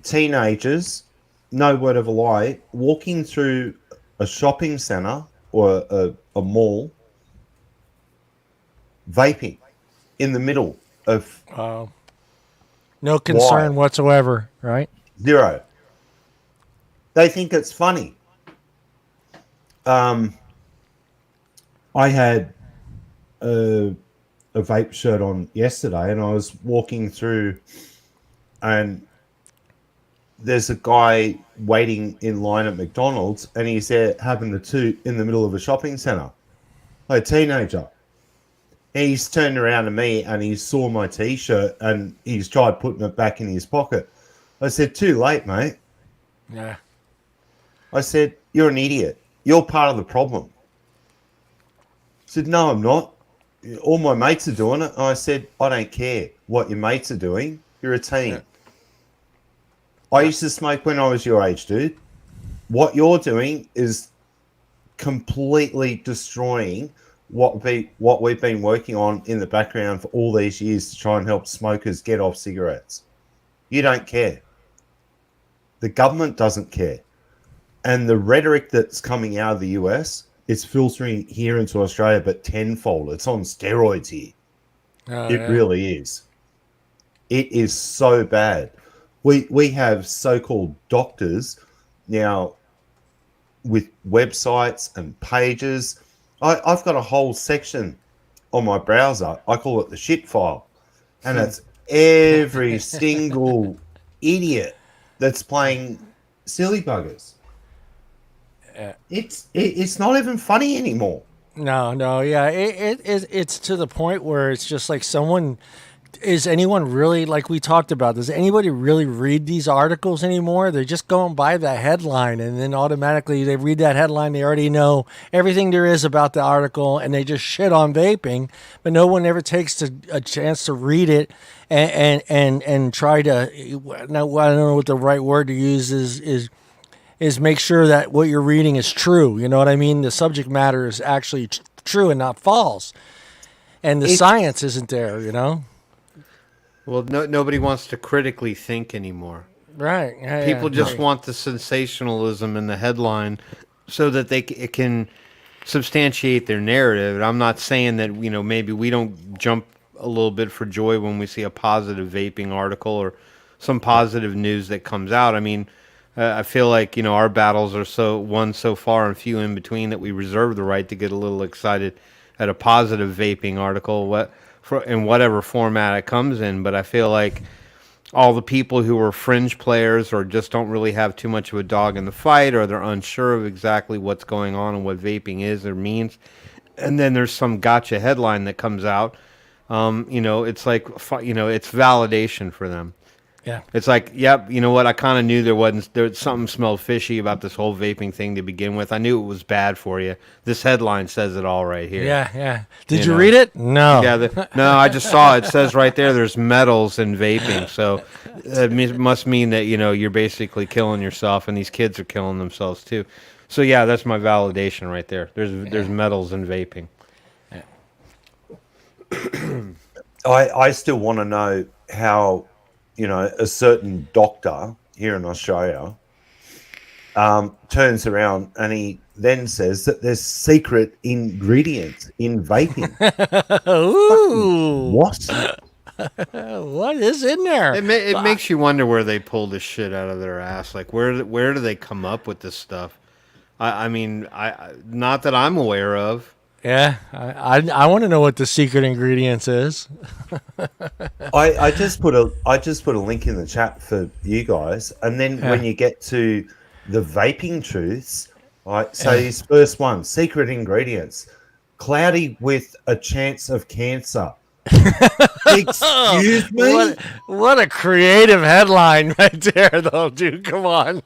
teenagers, no word of a lie, walking through a shopping center or a mall, vaping in the middle of... no concern whatsoever, right? Zero. They think it's funny. I had a vape shirt on yesterday, and I was walking through, and there's a guy waiting in line at McDonald's, and he's there having the toot in the middle of a shopping center. Like a teenager. And he's turned around to me, and he saw my T-shirt, and he's tried putting it back in his pocket. I said, too late, mate. Yeah. I said, you're an idiot. You're part of the problem. He said, no, I'm not. All my mates are doing it. And I said, I don't care what your mates are doing. You're a teen. Yeah. I used to smoke when I was your age, dude. What you're doing is completely destroying what we've been working on in the background for all these years to try and help smokers get off cigarettes. You don't care. The government doesn't care. And the rhetoric that's coming out of the US is filtering here into Australia, but tenfold. It's on steroids here. It really is. It is so bad. We have so-called doctors now with websites and pages. I've got a whole section on my browser. I call it the shit file. And it's every single idiot that's playing silly buggers. It's not even funny anymore. No, yeah. It's to the point where it's just like is anyone really, like we talked about, does anybody really read these articles anymore? They're just going by the headline, and then automatically they read that headline. They already know everything there is about the article, and they just shit on vaping, but no one ever takes a chance to read it and try to, now, I don't know what the right word to use is make sure that what you're reading is true. You know what I mean? The subject matter is actually true and not false. And the science isn't there, you know? Well, nobody wants to critically think anymore. Right. Yeah, people just want the sensationalism in the headline so that it can substantiate their narrative. And I'm not saying that, maybe we don't jump a little bit for joy when we see a positive vaping article or some positive news that comes out. I mean, I feel like, our battles are won so far and few in between that we reserve the right to get a little excited at a positive vaping article in whatever format it comes in. But I feel like all the people who are fringe players or just don't really have too much of a dog in the fight, or they're unsure of exactly what's going on and what vaping is or means, and then there's some gotcha headline that comes out, it's like, it's validation for them. Yeah. It's like, yep, you know what? I kind of knew there something smelled fishy about this whole vaping thing to begin with. I knew it was bad for you. This headline says it all right here. Yeah. Did you read it? No. Yeah, no, I just saw it. It says right there there's metals in vaping. So it must mean that, you're basically killing yourself, and these kids are killing themselves too. So yeah, that's my validation right there. There's metals in vaping. Yeah. I still want to know how a certain doctor here in Australia turns around and he then says that there's secret ingredients in vaping. Ooh. What? What is in there? It makes you wonder where they pull this shit out of their ass. Like, where do they come up with this stuff? I mean, not that I'm aware of. Yeah, I want to know what the secret ingredients is. I just put a link in the chat for you guys, and then when you get to the vaping truths, right? So his first one, secret ingredients, cloudy with a chance of cancer. Excuse me? What a creative headline right there, though, dude. Come on.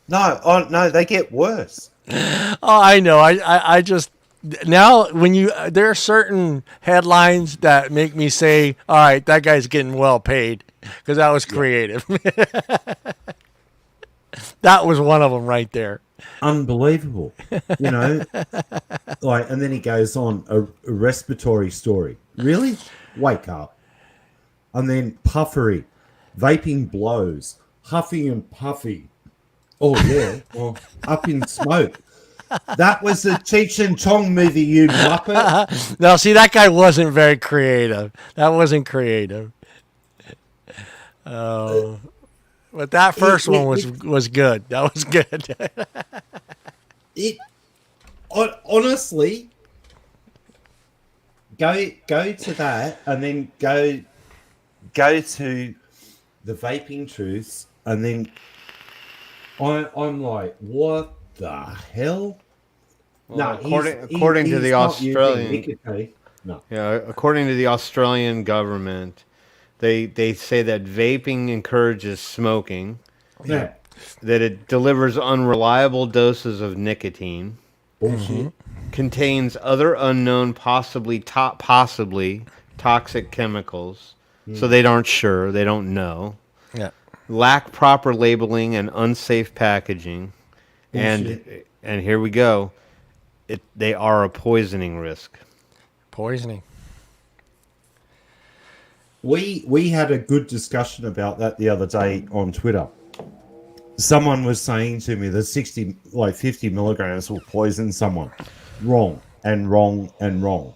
No, they get worse. Oh, I know. I just now when there are certain headlines that make me say, all right, that guy's getting well paid because that was creative. That was one of them right there. Unbelievable, you know. Like, and then he goes on a respiratory story. Really? Wake up. And then puffery, vaping blows, huffing and puffy. Oh yeah, well, up in smoke. That was the Cheech and Chong movie, you muppet. No, see, that guy wasn't very creative. That wasn't creative. Oh, but that first one was good. That was good. Honestly, go to that, and then go to the vaping truths, and then I'm like, what the hell? Well, according to the Australian, according to the Australian government, they say that vaping encourages smoking. Yeah. That it delivers unreliable doses of nicotine. Bullshit. Contains other unknown, possibly toxic chemicals. So they aren't sure. They don't know. Yeah. Lack proper labeling and unsafe packaging. Bullshit. And here we go. They are a poisoning risk. Poisoning. We had a good discussion about that the other day on Twitter. Someone was saying to me that 50 milligrams will poison someone. Wrong and wrong and wrong.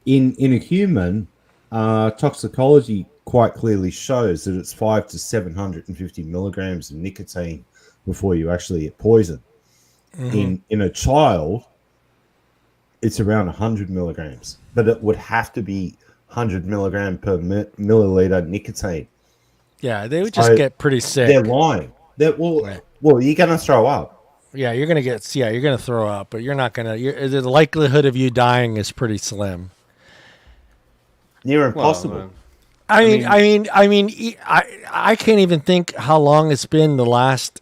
In a human, toxicology quite clearly shows that it's 500 to 750 milligrams of nicotine before you actually get poisoned. In a child, it's around 100 milligrams, but it would have to be 100 milligram per milliliter nicotine. Yeah, they would just get pretty sick. They're lying. Well, you're gonna throw up. Yeah, you're gonna throw up, but you're not gonna. The likelihood of you dying is pretty slim. Near impossible. I can't even think how long it's been. The last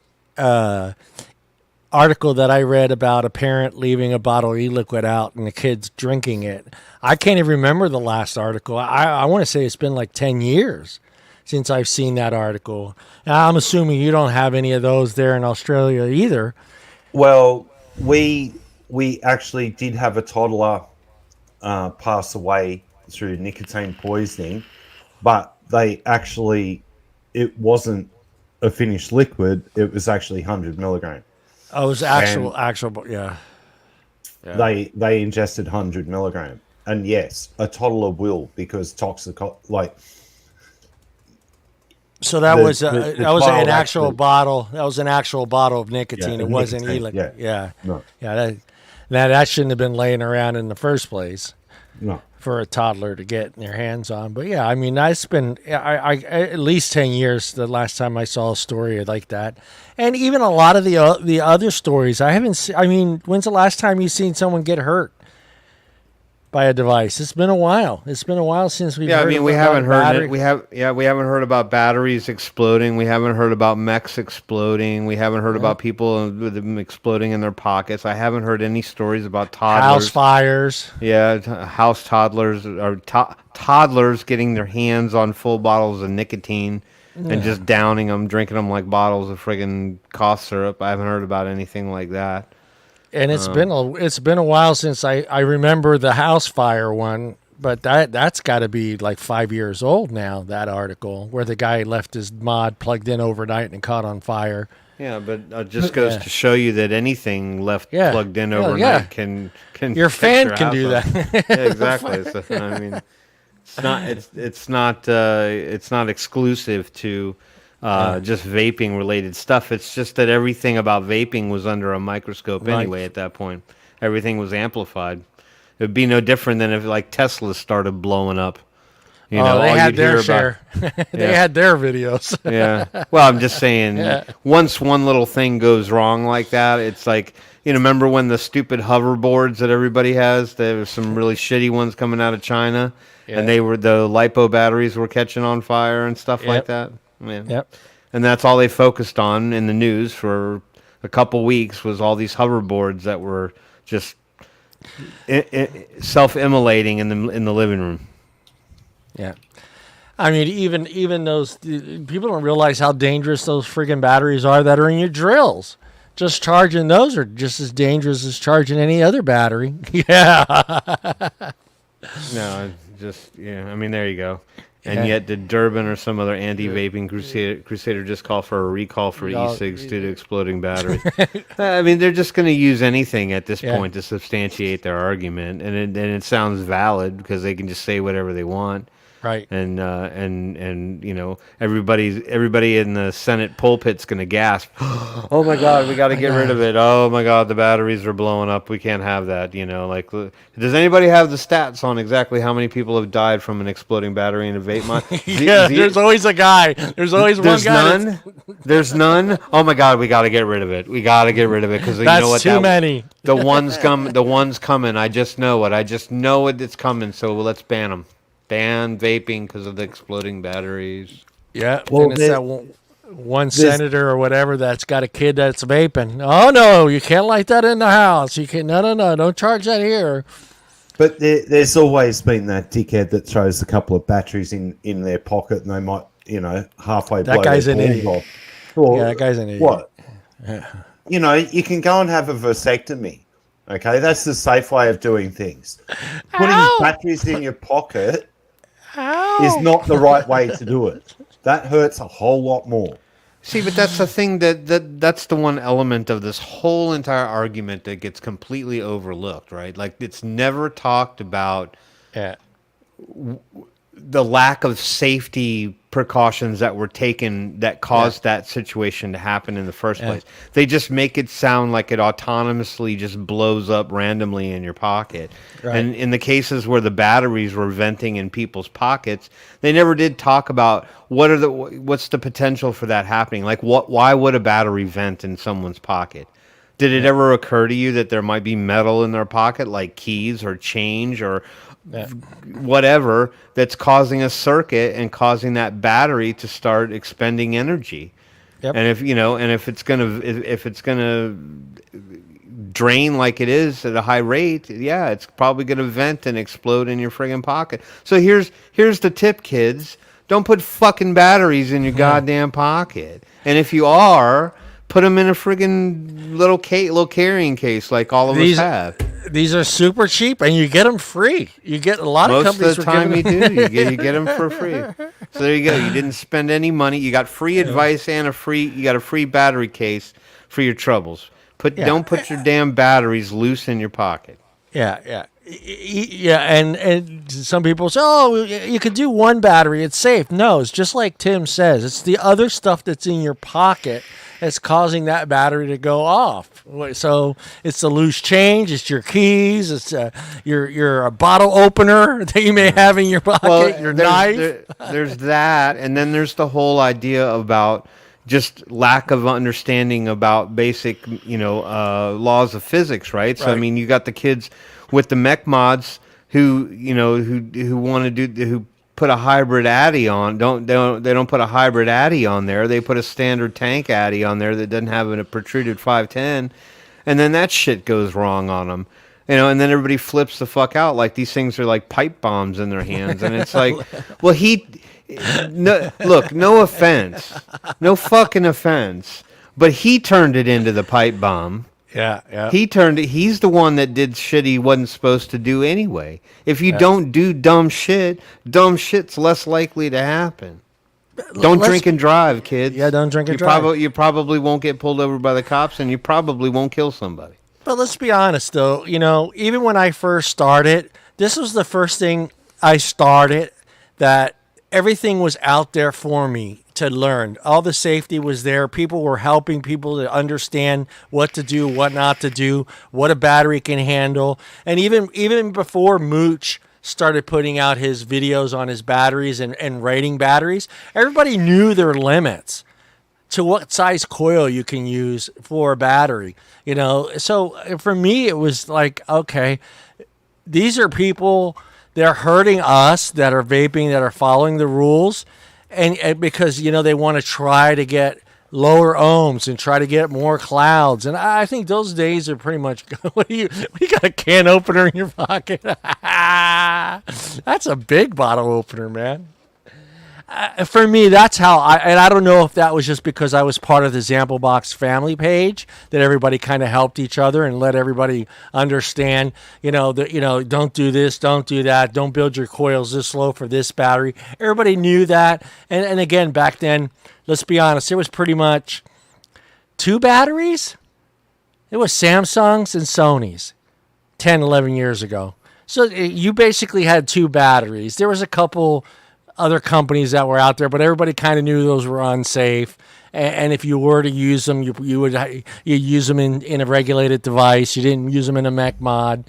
article that I read about a parent leaving a bottle of e-liquid out and the kids drinking it. I can't even remember the last article. I want to say it's been like 10 years since I've seen that article. And I'm assuming you don't have any of those there in Australia either. Well, we actually did have a toddler pass away through nicotine poisoning, but it wasn't a finished liquid. It was actually 100 milligram. Oh, it was actual, yeah. They ingested 100 milligram, and yes, a toddler will, because So that was an actual bottle. That was an actual bottle of nicotine. It wasn't e-liquid. Yeah. No. Yeah. That shouldn't have been laying around in the first place. No. For a toddler to get their hands on. But yeah, I mean, it's been I at least 10 years the last time I saw a story like that. And even a lot of the other stories I haven't seen. I mean, when's the last time you've seen someone get hurt by a device? It's been a while. It's been a while since we've heard. I mean, we haven't heard it. We haven't heard about batteries exploding. We haven't heard about mechs exploding. We haven't heard about people with them exploding in their pockets. I haven't heard any stories about toddlers. House fires. Yeah, house toddlers or toddlers getting their hands on full bottles of nicotine and just downing them, drinking them like bottles of friggin' cough syrup. I haven't heard about anything like that. And it's been a while since I remember the house fire one, but that's got to be like 5 years old now. That article where the guy left his mod plugged in overnight and caught on fire. Yeah, but it just goes to show you that anything left plugged in overnight can your fan can do that. Yeah, exactly. So, I mean, it's not exclusive to. Just vaping related stuff. It's just that everything about vaping was under a microscope anyway at that point. everything was amplified. It would be no different than if like Tesla started blowing up. You know, they all had you'd hear their share. They had their videos. Yeah. Well, I'm just saying, once one little thing goes wrong like that, it's like, you know, remember when the stupid hoverboards that everybody has, there were some really shitty ones coming out of China, and the LiPo batteries were catching on fire and stuff like that? Yeah. Yep. And that's all they focused on in the news for a couple weeks was all these hoverboards that were just self-immolating in the living room. Yeah. I mean, even those people don't realize how dangerous those friggin' batteries are that are in your drills. Just charging those are just as dangerous as charging any other battery. Yeah. No, I mean, there you go. And yet, did Durbin or some other anti-vaping crusader just call for a recall for e-cigs due to exploding batteries? I mean, they're just going to use anything at this point to substantiate their argument, and it sounds valid because they can just say whatever they want. Right. And you know, everybody in the Senate pulpit's going to gasp, "Oh my God, we got to get rid of it. Oh my God, the batteries are blowing up. We can't have that." You know, like, does anybody have the stats on exactly how many people have died from an exploding battery in a vape mod? There's always a guy. There's always one guy. There's none. Oh my God, we got to get rid of it. We got to get rid of it because you know what? Too many. The one's coming. I just know it. I just know it's coming. So let's ban them. Ban vaping because of the exploding batteries. Yeah, well, and it's that one senator or whatever that's got a kid that's vaping. Oh no, you can't light that in the house. You can't. No, don't charge that here. But there's always been that dickhead that throws a couple of batteries in their pocket, and they might, you know, halfway. That guy's an idiot. That guy's an idiot. What? You know, you can go and have a vasectomy. Okay, that's the safe way of doing things. Putting batteries in your pocket is not the right way to do it. That hurts a whole lot more. See, but that's the thing that's the one element of this whole entire argument that gets completely overlooked, right? Like, it's never talked about the lack of safety precautions that were taken that caused that situation to happen in the first place. They just make it sound like it autonomously just blows up randomly in your pocket. Right. And in the cases where the batteries were venting in people's pockets, they never did talk about what's the potential for that happening. Like, why would a battery vent in someone's pocket? Did it ever occur to you that there might be metal in their pocket, like keys or change or whatever, that's causing a circuit and causing that battery to start expending energy? Yep. And if it's gonna drain like it is at a high rate, it's probably gonna vent and explode in your friggin' pocket. So here's the tip, kids: don't put fucking batteries in your goddamn pocket. And if you are, put them in a friggin' little carrying case like all of us have. These are super cheap, and you get them free. You get a lot of companies. Most of the time you do. You get them for free. So there you go. You didn't spend any money. You got free advice and you got a free battery case for your troubles. Don't put your damn batteries loose in your pocket. Yeah. And some people say, "Oh, you could do one battery. It's safe." No, it's just like Tim says. It's the other stuff that's in your pocket that's causing that battery to go off. So it's the loose change. It's your keys. It's your bottle opener that you may have in your pocket. Your knife. There's that, and then there's the whole idea about just lack of understanding about basic, laws of physics, right? So I mean, you got the kids with the mech mods who want to who put a hybrid Addy on. They don't put a hybrid Addy on there. They put a standard tank Addy on there that doesn't have a protruded 510, and then that shit goes wrong on them. And then everybody flips the fuck out like these things are like pipe bombs in their hands, and it's like, well, no offense, no fucking offense, but he turned it into the pipe bomb. Yeah. He's the one that did shit he wasn't supposed to do anyway. If you don't do dumb shit's less likely to happen. Don't drink and drive, kids. Yeah, don't drink and drive. You probably won't get pulled over by the cops, and you probably won't kill somebody. But let's be honest, though. Even when I first started, this was the first thing I started that everything was out there for me to learn. All the safety was there. People were helping people to understand what to do, what not to do, what a battery can handle. And even before Mooch started putting out his videos on his batteries and rating batteries, everybody knew their limits to what size coil you can use for a battery. So for me, it was like, okay, these are people, they're hurting us that are vaping, that are following the rules. And because, they want to try to get lower ohms and try to get more clouds. And I think those days are pretty much gone. What do you got a can opener in your pocket? That's a big bottle opener, man. For me, that's how and I don't know if that was just because I was part of the Zample Box family page that everybody kind of helped each other and let everybody understand, don't do this, don't do that, don't build your coils this low for this battery. Everybody knew that. And again, back then, let's be honest, it was pretty much 2 batteries. It was Samsung's and Sony's 10, 11 years ago. So you basically had 2 batteries. There was a couple other companies that were out there, but everybody kind of knew those were unsafe. And if you were to use them, you use them in a regulated device. You didn't use them in a mech mod.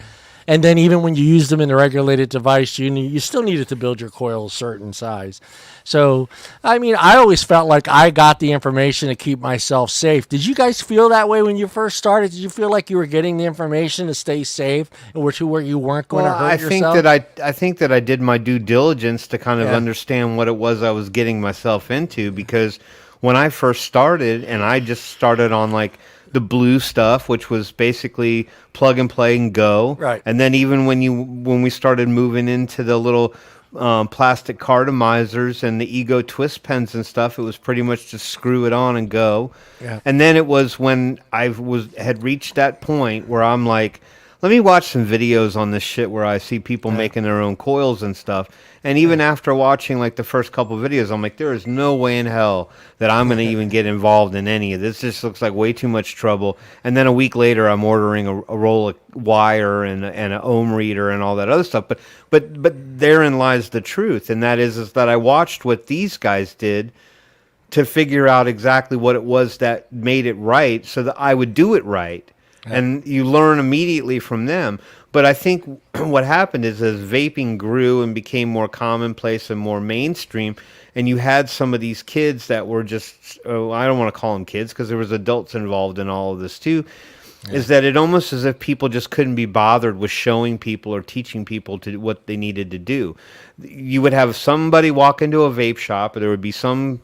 And then even when you used them in a regulated device, you still needed to build your coil a certain size. So, I mean, I always felt like I got the information to keep myself safe. Did you guys feel that way when you first started? Did you feel like you were getting the information to stay safe and where you weren't going to hurt yourself? I think that I did my due diligence to kind of understand what it was I was getting myself into, because when I first started, and I just started on like the blue stuff, which was basically plug and play and go. Right. And then even when we started moving into the little plastic cartomizers and the ego twist pens and stuff, it was pretty much just screw it on and go. Yeah. And then it was when I had reached that point where I'm like, let me watch some videos on this shit where I see people making their own coils and stuff. And even after watching like the first couple of videos, I'm like, there is no way in hell that I'm going to even get involved in any of this. This looks like way too much trouble. And then a week later, I'm ordering a roll of wire and an ohm reader and all that other stuff. But therein lies the truth. And that is that I watched what these guys did to figure out exactly what it was that made it right so that I would do it right. Yeah. And you learn immediately from them. But I think what happened is as vaping grew and became more commonplace and more mainstream, and you had some of these kids that were just, I don't want to call them kids because there was adults involved in all of this too, is that it almost as if people just couldn't be bothered with showing people or teaching people to what they needed to do. You would have somebody walk into a vape shop, or there would be some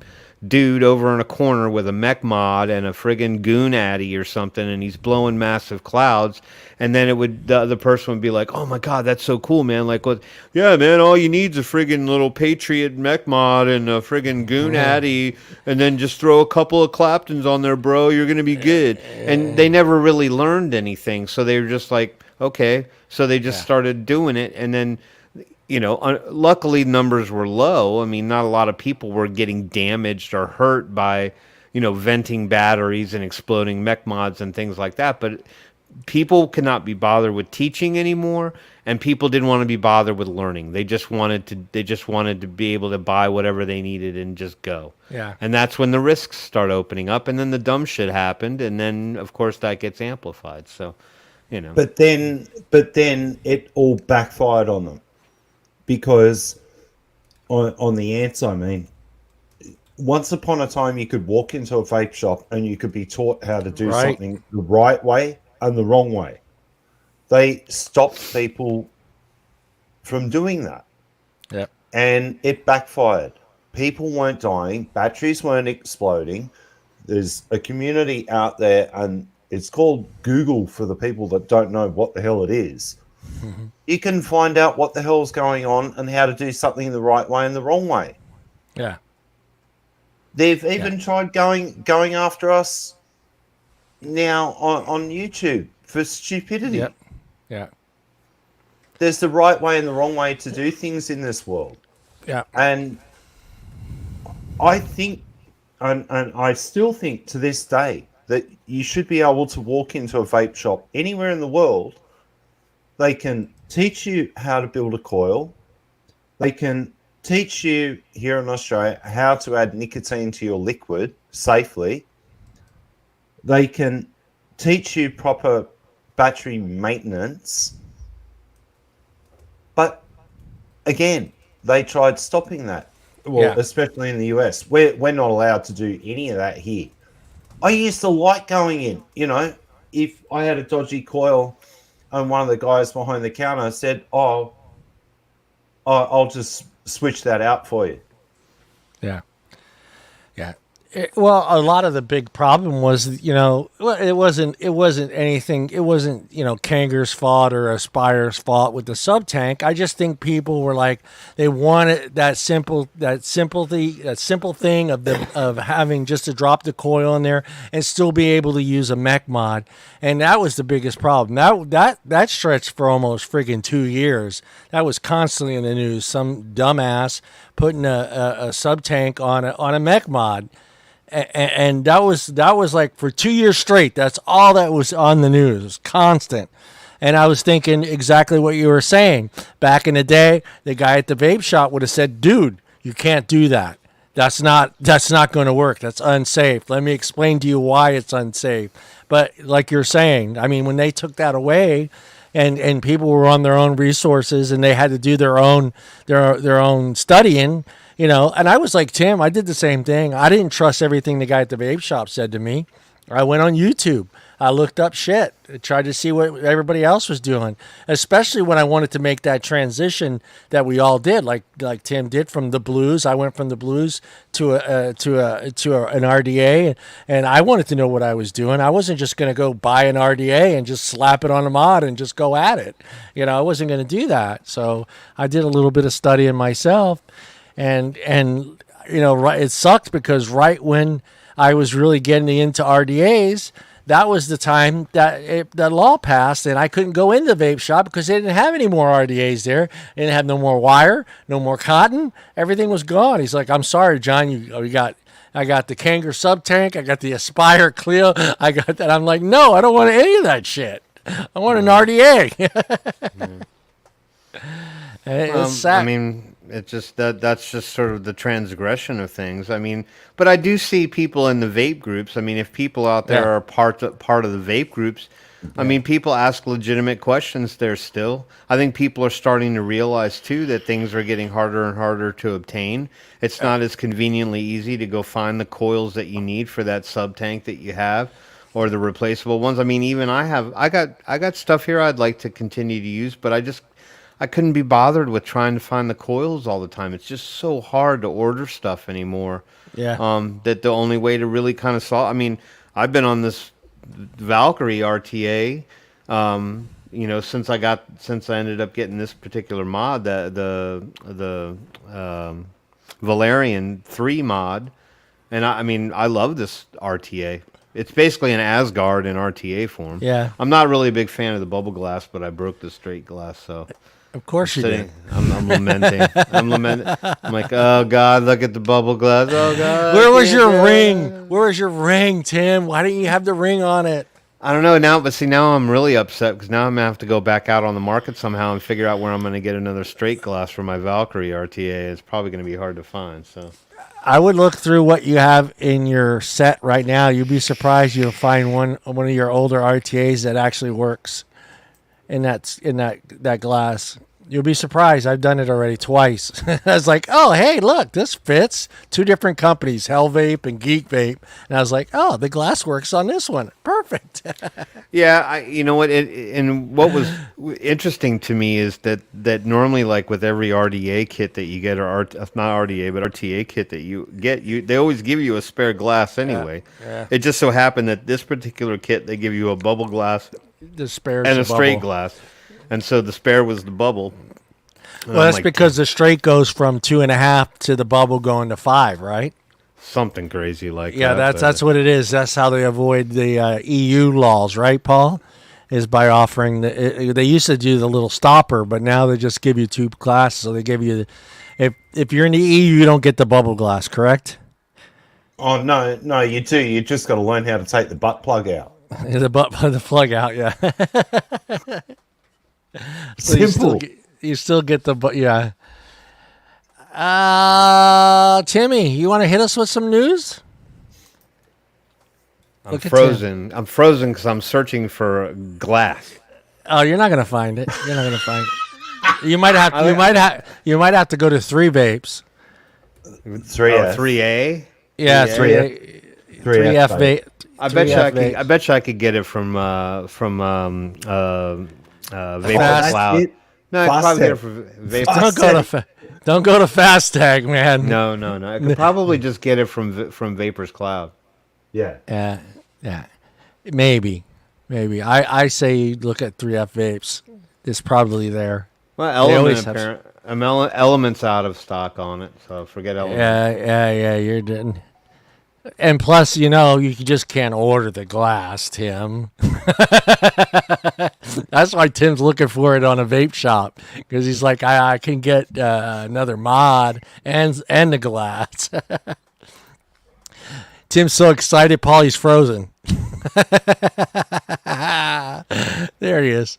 dude over in a corner with a mech mod and a friggin' goon addy or something, and he's blowing massive clouds, and then the other person would be like, oh my god, that's so cool, man, like, what? Yeah, man, all you need is a friggin' little Patriot mech mod and a friggin' goon addy, and then just throw a couple of Claptons on there, bro, you're gonna be good. And they never really learned anything, so they were just like, okay, so they just started doing it. And then luckily numbers were low. I mean, not a lot of people were getting damaged or hurt by, venting batteries and exploding mech mods and things like that. But people could not be bothered with teaching anymore, and people didn't want to be bothered with learning. They just wanted to be able to buy whatever they needed and just go. Yeah. And that's when the risks start opening up, and then the dumb shit happened, and then of course that gets amplified. So, But then it all backfired on them. Because on the ants, I mean, once upon a time you could walk into a vape shop and you could be taught how to do something the right way and the wrong way. They stopped people from doing that. Yep. And it backfired. People weren't dying. Batteries weren't exploding. There's a community out there, and it's called Google for the people that don't know what the hell it is. Mm-hmm. You can find out what the hell's going on and how to do something the right way and the wrong way. Yeah. They've even tried going after us now on YouTube for stupidity. Yep. Yeah. There's the right way and the wrong way to do things in this world. Yeah. And I think, and I still think to this day, that you should be able to walk into a vape shop anywhere in the world. They can teach you how to build a coil. They can teach you here in Australia how to add nicotine to your liquid safely. They can teach you proper battery maintenance. But again, they tried stopping that. Well, especially in the US. We're not allowed to do any of that here. I used to like going in, if I had a dodgy coil and one of the guys behind the counter said, I'll just switch that out for you. Yeah. Yeah. Well, a lot of the big problem was, it wasn't anything. It wasn't, Kangar's fault or Aspire's fault with the sub tank. I just think people were like, they wanted that simple thing of having just to drop the coil in there and still be able to use a mech mod. And that was the biggest problem. That stretched for almost friggin' 2 years. That was constantly in the news. Some dumbass putting a sub tank on a mech mod. And that was like for 2 years straight. That's all that was on the news. It was constant. And I was thinking exactly what you were saying. Back in the day, the guy at the vape shop would have said, dude, you can't do that. That's not going to work. That's unsafe. Let me explain to you why it's unsafe. But like you're saying, I mean, when they took that away and people were on their own resources and they had to do their own studying, and I was like Tim. I did the same thing. I didn't trust everything the guy at the vape shop said to me. I went on YouTube. I looked up shit. I tried to see what everybody else was doing, especially when I wanted to make that transition that we all did, like Tim did from the blues. I went from the blues to an RDA, and I wanted to know what I was doing. I wasn't just going to go buy an RDA and just slap it on a mod and just go at it. I wasn't going to do that. So I did a little bit of studying myself. And it sucked because right when I was really getting into RDAs, that was the time that that law passed, and I couldn't go into the vape shop because they didn't have any more RDAs there. They didn't have no more wire, no more cotton. Everything was gone. He's like, "I'm sorry, John. I got the Kangar sub tank. I got the Aspire Clio. I got that." I'm like, "No, I don't want any of that shit. I want an RDA." It's sad. I mean, it's just that's just sort of the transgression of things. I mean, but I do see people in the vape groups. I mean, if people out there are part of the vape groups, I mean, people ask legitimate questions there still. I think people are starting to realize too that things are getting harder and harder to obtain. It's not as conveniently easy to go find the coils that you need for that sub tank that you have, or the replaceable ones. I mean, even I got stuff here I'd like to continue to use, but I couldn't be bothered with trying to find the coils all the time. It's just so hard to order stuff anymore. Yeah. That the only way to really kind of solve. I mean, I've been on this Valkyrie RTA, since I ended up getting this particular mod, the Valerian 3 mod, and I mean, I love this RTA. It's basically an Asgard in RTA form. Yeah. I'm not really a big fan of the bubble glass, but I broke the straight glass, so. Of course you did. I'm lamenting. I'm like, oh God, look at the bubble glass. Oh God. Where was your ring? Where was your ring, Tim? Why didn't you have the ring on it? I don't know now, but see, now I'm really upset because now I'm gonna have to go back out on the market somehow and figure out where I'm gonna get another straight glass for my Valkyrie RTA. It's probably gonna be hard to find. So I would look through what you have in your set right now. You'd be surprised you'll find one of your older RTAs that actually works in that glass. You'll be surprised. I've done it already twice. I was like, oh, hey, look, this fits. 2 different companies, Hell Vape and Geek Vape. And I was like, oh, the glass works on this one. Perfect. Yeah, you know what? And what was interesting to me is that normally, like with every RDA kit that you get, or not RDA, but RTA kit that you get, they always give you a spare glass anyway. Yeah. It just so happened that this particular kit, they give you a bubble glass the spares and a straight bubble. glass. And so the spare was the bubble. Well, that's like, because the straight goes from 2.5 to the bubble going to 5, right? Something crazy like that. Yeah, that's what it is. That's how they avoid the EU laws, right, Paul? Is by offering they used to do the little stopper, but now they just give you 2 glasses. So they give you, if you're in the EU, you don't get the bubble glass, correct? Oh no, you do. You just got to learn how to take the butt plug out. the plug out, yeah. So Simple. You still get the, yeah. Timmy, you want to hit us with some news? I'm frozen. I'm frozen because I'm searching for glass. Oh, you're not gonna find it. You're not gonna find it. You might have. You might have to go to 3 Vapes. 3A. Yeah, 3A. 3F vape. I bet you I could get it from Vapor Cloud. No, I could probably get it from Vapor. Don't go to Fast Tag, man. No. I could probably just get it from Vapor's Cloud. Yeah. Yeah. Maybe. I say look at 3F Vapes. It's probably there. Well, Element's out of stock on it, so forget Element. Yeah. You're done. And plus, you just can't order the glass, Tim. That's why Tim's looking for it on a vape shop, because he's like, I can get another mod and the glass. Tim's so excited, Paulie's frozen. There he is.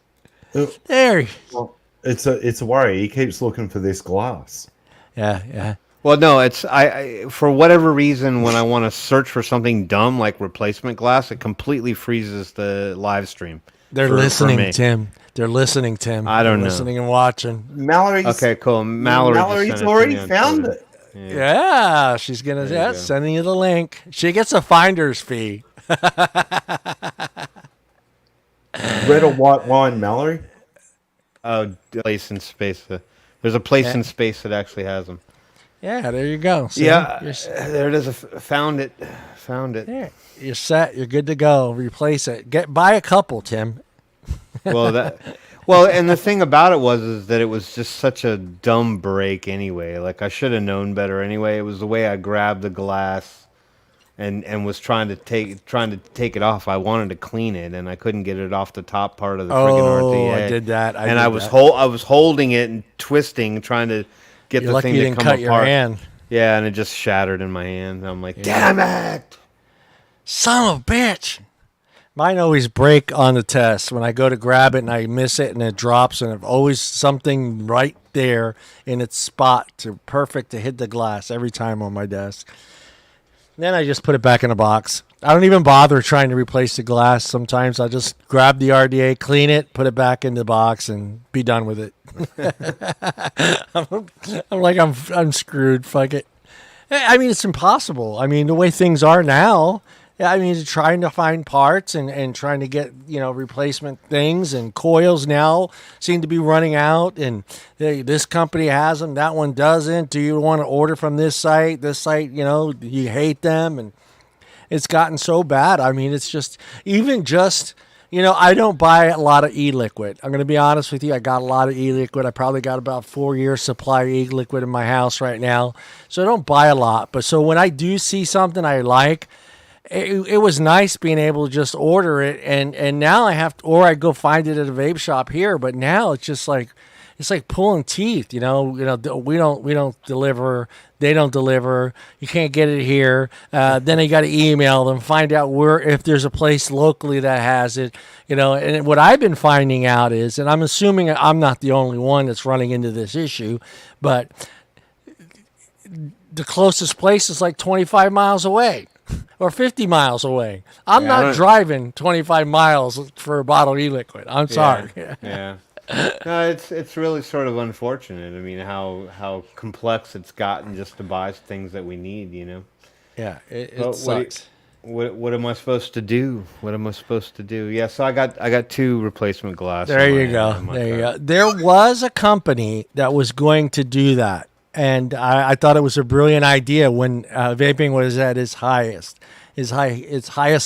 There. Well, it's a worry. He keeps looking for this glass. Yeah. Well, no, it's I for whatever reason when I want to search for something dumb like replacement glass, it completely freezes the live stream. They're listening, Tim. They're listening, Tim. I don't know. Listening and watching. Mallory's okay, cool. Mallory's already found it. Yeah, she's gonna sending you the link. She gets a finder's fee. Red or white wine, Mallory? Oh, place in space. There's a place in space that actually has them. Yeah, there you go. See, there it is. Found it. There, you're set. You're good to go. Replace it. Buy a couple, Tim. Well, and the thing about it is that it was just such a dumb break anyway. Like I should have known better anyway. It was the way I grabbed the glass and was trying to take it off. I wanted to clean it and I couldn't get it off the top part of the friggin' RTA. I did that. I was holding it and twisting, trying to get the thing to come cut apart. Your hand. Yeah, and it just shattered in my hand. I'm like, damn it! Son of a bitch! Mine always break on the test when I go to grab it and I miss it and it drops, and always something right there in its spot perfect to hit the glass every time on my desk. Then I just put it back in a box. I don't even bother trying to replace the glass. Sometimes I just grab the RDA, clean it, put it back in the box, and be done with it. I'm like, I'm screwed. Fuck it. I mean, it's impossible. I mean, the way things are now. I mean, trying to find parts and trying to get, replacement things, and coils now seem to be running out, and this company has them, that one doesn't. Do you want to order from this site? This site, you hate them, and it's gotten so bad. I mean, it's just, I don't buy a lot of e-liquid. I'm going to be honest with you. I got a lot of e-liquid. I probably got about 4 years supply of e-liquid in my house right now. So I don't buy a lot. But so when I do see something I like, it was nice being able to just order it, and now I have to, or I go find it at a vape shop here. But now it's just like, it's like pulling teeth. We don't deliver. They don't deliver. You can't get it here. Then you got to email them, find out if there's a place locally that has it. And what I've been finding out is, and I'm assuming I'm not the only one that's running into this issue, but the closest place is like 25 miles away. Or 50 miles away. I'm not driving 25 miles for a bottle of e-liquid. I'm sorry. Yeah. No, it's really sort of unfortunate. I mean, how complex it's gotten just to buy things that we need, Yeah, it sucks. What am I supposed to do? Yeah, so I got 2 replacement glasses. There you go. There was a company that was going to do that. And I thought it was a brilliant idea when vaping was at its highest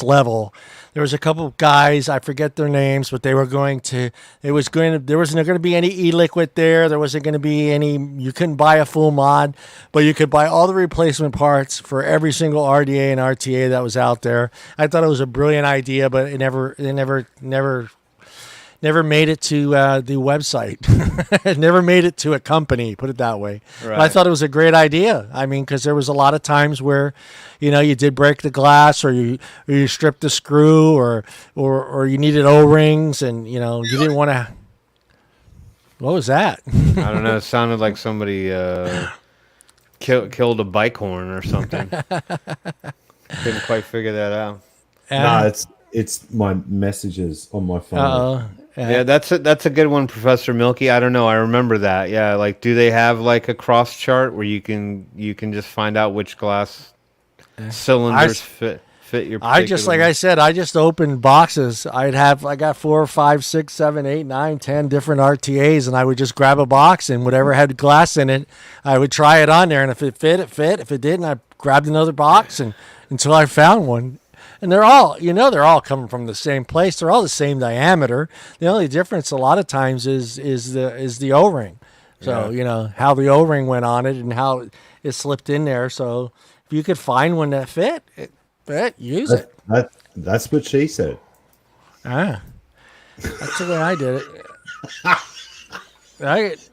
level. There was a couple of guys, I forget their names, but there wasn't going to be any e-liquid there. There wasn't going to be any, you couldn't buy a full mod, but you could buy all the replacement parts for every single RDA and RTA that was out there. I thought it was a brilliant idea, but it never made it to the website. It never made it to a company, put it that way. Right. But I thought it was a great idea. I mean, because there was a lot of times where, you did break the glass, or you stripped the screw, or you needed O-rings, and, you didn't want to. What was that? I don't know. It sounded like somebody killed a bike horn or something. Couldn't quite figure that out. No, it's my messages on my phone. Yeah, that's a good one, Professor Milky. I don't know. I remember that. Yeah, like, do they have like a cross chart where you can just find out which glass cylinders fit your? I just, like I said, I just opened boxes. I got 4, 5, 6, 7, 8, 9, 10 different RTAs, and I would just grab a box and whatever had glass in it, I would try it on there, and if it fit, it fit. If it didn't, I grabbed another box and until I found one. And they're all coming from the same place. They're all the same diameter. The only difference a lot of times is the O-ring. So, how the O-ring went on it and how it slipped in there. So if you could find one that fit, use it. That's what she said. That's the way I did it.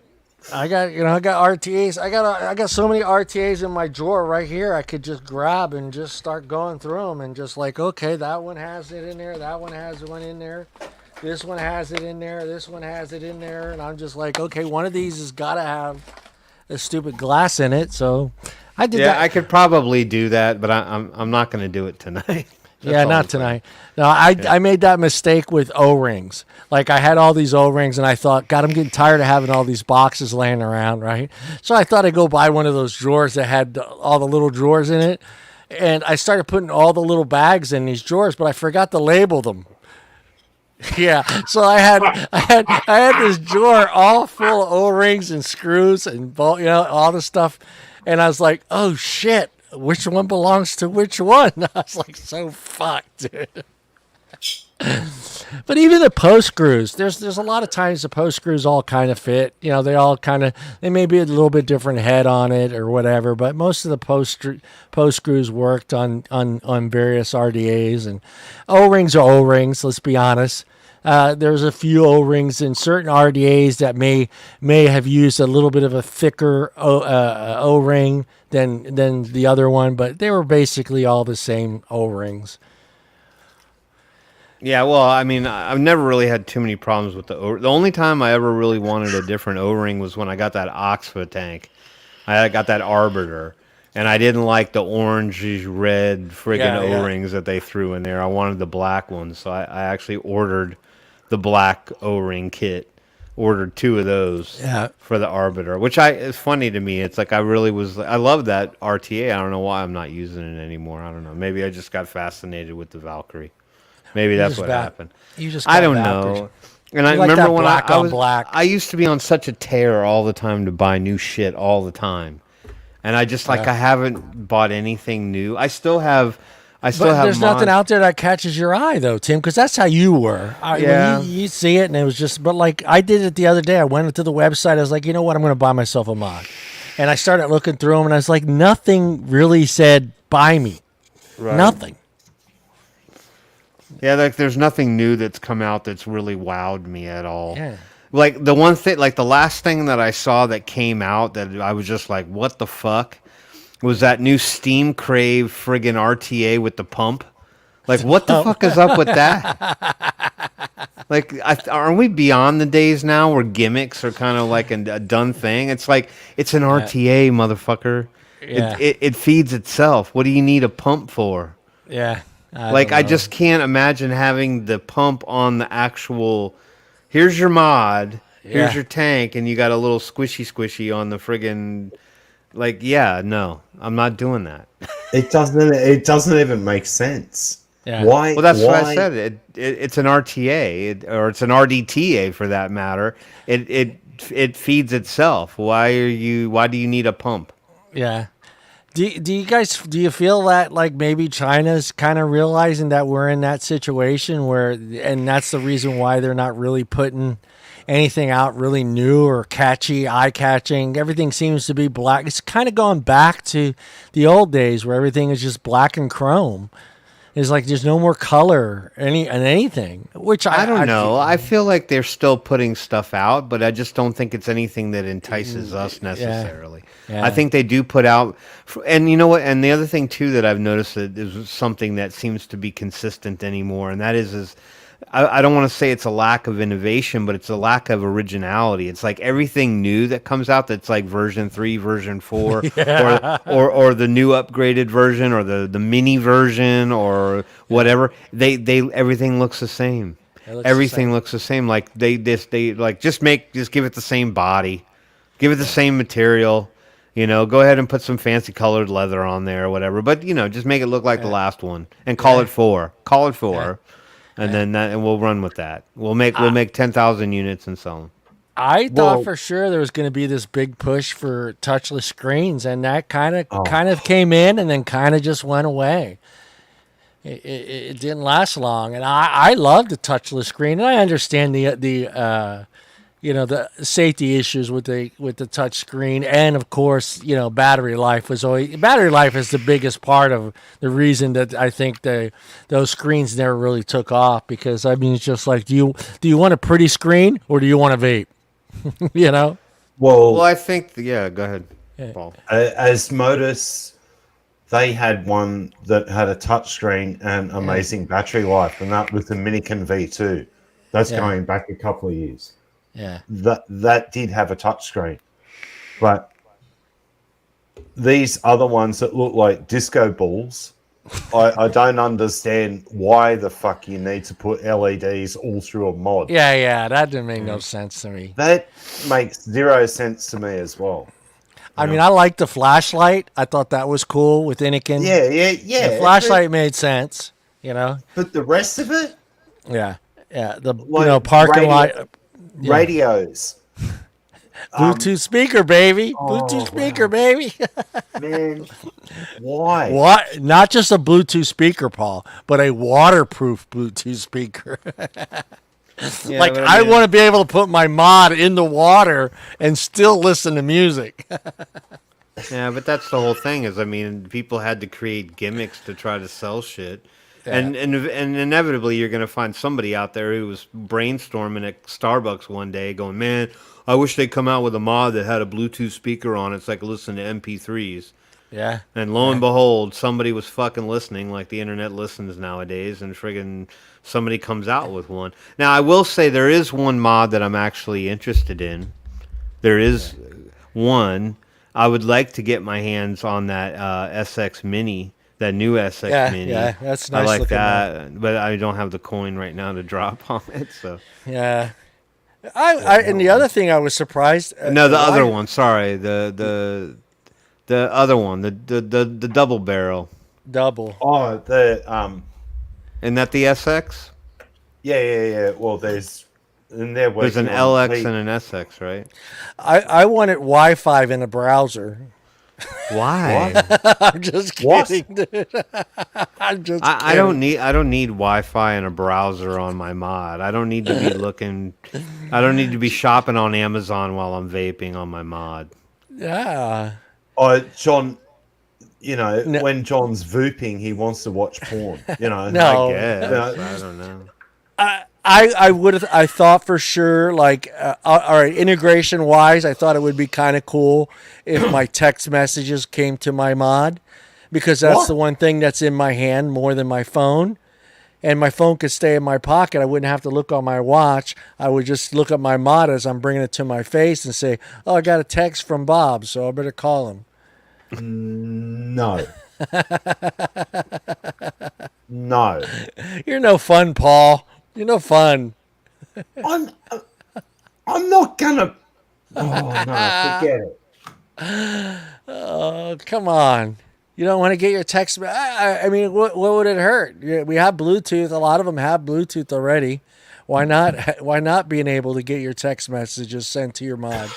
I got RTAs. I got so many RTAs in my drawer right here. I could just grab and just start going through them and just like, okay, that one has it in there. That one has one in there. This one has it in there. This one has it in there. And I'm just like, okay, one of these has got to have a stupid glass in it. So I did that. Yeah, I could probably do that, but I'm not going to do it tonight. Not tonight. No, I made that mistake with O-rings. Like, I had all these O-rings, and I thought, God, I'm getting tired of having all these boxes laying around, right? So I thought I'd go buy one of those drawers that had all the little drawers in it. And I started putting all the little bags in these drawers, but I forgot to label them. Yeah, so I had this drawer all full of O-rings and screws and all the stuff. And I was like, oh, shit. Which one belongs to which one? I was like, so fucked, dude. But even the post screws, there's a lot of times the post screws all kind of fit. They all they may be a little bit different head on it or whatever, but most of the post screws worked on various RDAs. And O-rings are O-rings, let's be honest. There's a few O-rings in certain RDAs that may have used a little bit of a thicker O-ring than the other one, but they were basically all the same O-rings. Yeah, well, I mean, I've never really had too many problems with the O. The only time I ever really wanted a different O-ring was when I got that Oxford tank. I got that Arbiter, and I didn't like the orange red friggin' O-rings that they threw in there. I wanted the black ones, so I actually ordered the black O-ring kit. Ordered 2 of those for the Arbiter, which is funny to me. It's like I love that RTA. I don't know why I'm not using it anymore. I don't know. Maybe I just got fascinated with the Valkyrie. Maybe that's what happened. I don't know. And I remember when I used to be on such a tear all the time to buy new shit all the time. And I just I haven't bought anything new. I still have there's nothing out there that catches your eye, though, Tim, because that's how you were. You see it, and it was just, but like I did it the other day. I went to the website. I was like, you know what? I'm going to buy myself a mod. And I started looking through them, and I was like, nothing really said buy me. Right. Nothing. Yeah, like there's nothing new that's come out that's really wowed me at all. Yeah. Like the one thing, like the last thing that I saw that came out that I was just like, what the fuck? Was that new Steam Crave friggin' RTA with the pump? Like, what the fuck is up with that? Like, aren't we beyond the days now where gimmicks are kind of like a done thing? It's like, it's an RTA, motherfucker. Yeah. It feeds itself. What do you need a pump for? Yeah. I just can't imagine having the pump on the actual, here's your mod, here's your tank, and you got a little squishy on the friggin'... Like, no, I'm not doing that. It doesn't even make sense. Yeah. Why? Well, that's what I said. It's an RTA or it's an RDTA for that matter. It feeds itself. Why do you need a pump? Yeah. Do you feel that like maybe China's kind of realizing that we're in that situation and that's the reason why they're not really putting anything out really new or catchy, eye-catching? Everything seems to be black. It's kind of gone back to the old days where everything is just black and chrome. It's like there's no more color anything, which I don't know. I feel like they're still putting stuff out, but I just don't think it's anything that entices us necessarily. Yeah. I think they do put out, and you know what? And the other thing too that I've noticed that is something that seems to be consistent anymore, and that is I don't want to say it's a lack of innovation, but it's a lack of originality. It's like everything new that comes out that's like version 3, version 4, or the new upgraded version, or the mini version, or whatever. They everything looks the same. Everything looks the same. Like they like just give it the same body, give it the same material. Go ahead and put some fancy colored leather on there or whatever. But just make it look like the last one and call it 4. Call it 4. And then and we'll run with that. We'll make 10,000 units and sell them. I thought for sure there was going to be this big push for touchless screens, and that kind of came in and then kind of just went away. It didn't last long, and I love the touchless screen, and I understand the safety issues with the touch screen, and of course, battery life is the biggest part of the reason that I think those screens never really took off, because I mean, it's just like, do you want a pretty screen or do you want to vape? Well, I think go ahead, Paul. As Modus, they had one that had a touch screen and amazing battery life, and that was the Minikin V2. That's going back a couple of years. Yeah, that did have a touchscreen, but these other ones that look like disco balls, I don't understand why the fuck you need to put LEDs all through a mod. Yeah, that didn't make no sense to me. That makes zero sense to me as well. I mean, I like the flashlight. I thought that was cool with Anakin. Yeah. The flashlight made sense, But the rest of it, the parking lot. Radios. Bluetooth speaker, baby. Bluetooth speaker, baby. Man, why? What? Not just a Bluetooth speaker, Paul, but a waterproof Bluetooth speaker. I want to be able to put my mod in the water and still listen to music. Yeah, but that's the whole thing. People had to create gimmicks to try to sell shit. Yeah. And inevitably, you're going to find somebody out there who was brainstorming at Starbucks one day going, man, I wish they'd come out with a mod that had a Bluetooth speaker on it so I could listen to MP3s. Yeah. And lo and behold, somebody was fucking listening like the internet listens nowadays, and friggin' somebody comes out with one. Now, I will say there is one mod that I'm actually interested in. There is one. I would like to get my hands on that SX Mini. That new SX Mini. Yeah, that's nice. I like that, but I don't have the coin right now to drop on it. So yeah, and the other thing I was surprised. No, the other one. Sorry, the other one, the double barrel. Double. Oh, Isn't that the SX? Yeah. Well, there's an LX and an SX, right? I wanted Wi-Fi in a browser. Why? I'm just kidding, dude. I'm just kidding. I don't need Wi-Fi and a browser on my mod. I don't need to be looking. I don't need to be shopping on Amazon while I'm vaping on my mod. Yeah. John, when John's vooping, he wants to watch porn. No. I guess. I don't know. I thought for sure, like, all right, integration wise, I thought it would be kind of cool if my text messages came to my mod, because that's the one thing that's in my hand more than my phone, and my phone could stay in my pocket. I wouldn't have to look on my watch. I would just look at my mod as I'm bringing it to my face and say, oh, I got a text from Bob, so I better call him. No. No. You're no fun, Paul. You're no fun. I'm not gonna. Oh no, forget it. Oh, come on. You don't want to get your text. I mean, what would it hurt? We have Bluetooth. A lot of them have Bluetooth already. Why not? Why not being able to get your text messages sent to your mod?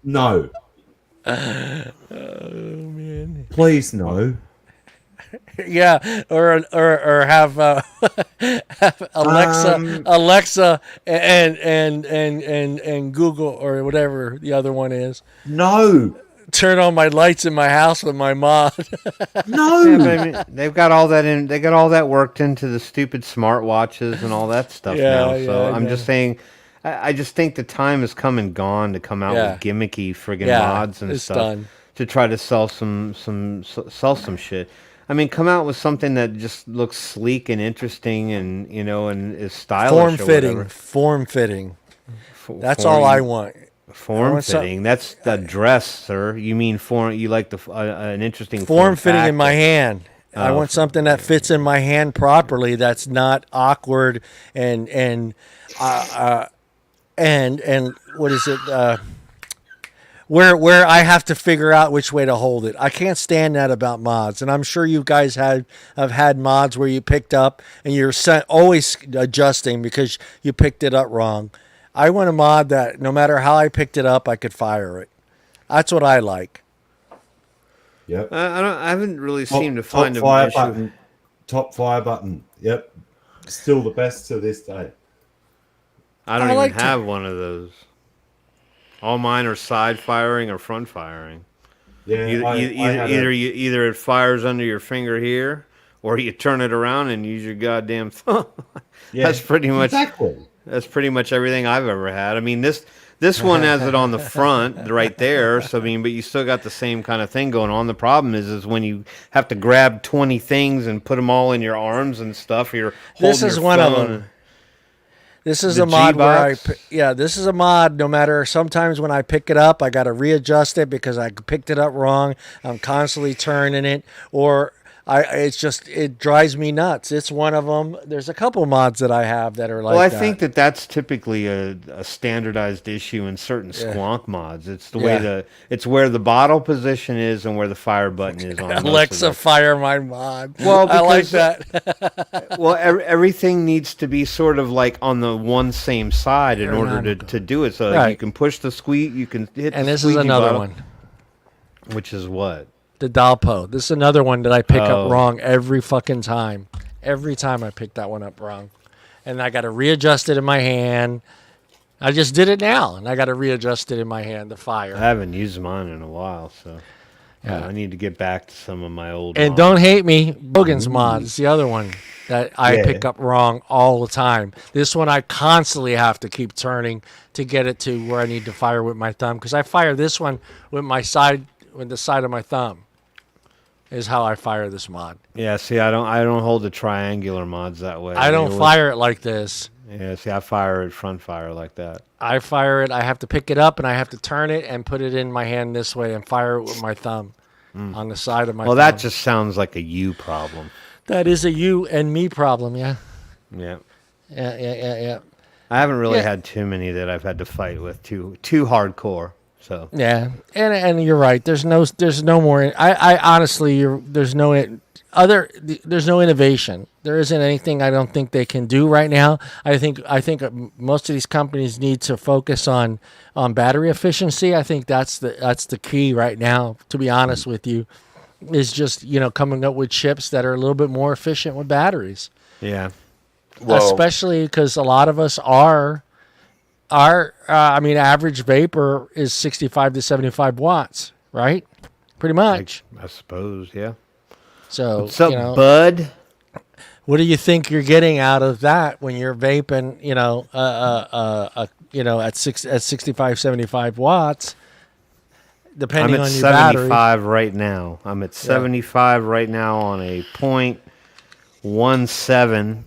No. Oh man. Please no. Yeah, or have, have Alexa and Google or whatever the other one is. No. Turn on my lights in my house with my mod. No. Yeah, they've got all that in. They got all that worked into the stupid smartwatches and all that stuff now. So I'm just saying. I just think the time has come and gone to come out with gimmicky friggin' mods and stuff to try to sell some shit. I mean, come out with something that just looks sleek and interesting, and and is stylish. Form fitting. That's all I want. Form fitting. That's the dress, sir. You mean form? You like an interesting form fitting in my hand. I want something that fits in my hand properly. That's not awkward and what is it? Where I have to figure out which way to hold it. I can't stand that about mods, and I'm sure you guys have had mods where you picked up and you're always adjusting because you picked it up wrong. I want a mod that no matter how I picked it up, I could fire it. That's what I like. Yep. I haven't really seemed to find a fire button. Top fire button. Yep. Still the best to this day. I don't even have one of those. All mine are side firing or front firing. Yeah. Either it fires under your finger here, or you turn it around and use your goddamn thumb. Yeah, that's pretty much exactly. That's pretty much everything I've ever had. I mean, this one has it on the front right there. So I mean, but you still got the same kind of thing going on. The problem is when you have to grab 20 things and put them all in your arms and stuff. You're holding this is your one phone. of them. This is a mod where this is a mod. No matter, sometimes when I pick it up, I got to readjust it because I picked it up wrong. I'm constantly turning it, or it drives me nuts. It's one of them. There's a couple mods that I have that are like that. Well, I think that's typically a standardized issue in certain squonk mods. It's the way it's where the bottle position is and where the fire button is on Alexa, fire my mod. Well, I like that. Well, everything needs to be sort of like on the one same side in order to do it. So you can push the squeeze, you can hit and the this is another bottle, one. Which is what? The Dalpo. This is another one that I pick up wrong every fucking time. Every time I pick that one up wrong. And I got to readjust it in my hand. I just did it now, and I got to readjust it in my hand, the fire. I haven't used mine in a while, so I need to get back to some of my old And mods. don't hate me, Bogan's mod is the other one that I pick up wrong all the time. This one I constantly have to keep turning to get it to where I need to fire with my thumb, because I fire this one with the side of my thumb. Is how I fire this mod. Yeah, see, I don't hold the triangular mods that way. I don't fire it like this. Yeah, see, I fire it front fire like that. I fire it. I have to pick it up and I have to turn it and put it in my hand this way and fire it with my thumb on the side of my thumb. Well, that just sounds like a you problem. That is a you and me problem, yeah. Yeah. Yeah. I haven't really had too many that I've had to fight with too hardcore. So yeah, and you're right. There's no more. I honestly, there's no innovation. There isn't anything I don't think they can do right now. I think most of these companies need to focus on battery efficiency. I think that's the key right now. To be honest with you, is just coming up with chips that are a little bit more efficient with batteries. Yeah, especially because a lot of us are. Average vapor is 65 to 75 watts, right? Pretty much. I suppose, yeah. So, what's up, bud? What do you think you're getting out of that when you're vaping, at 65, 75 watts, depending on your battery? I'm at 75 right now. I'm at 75 right now on a 0.17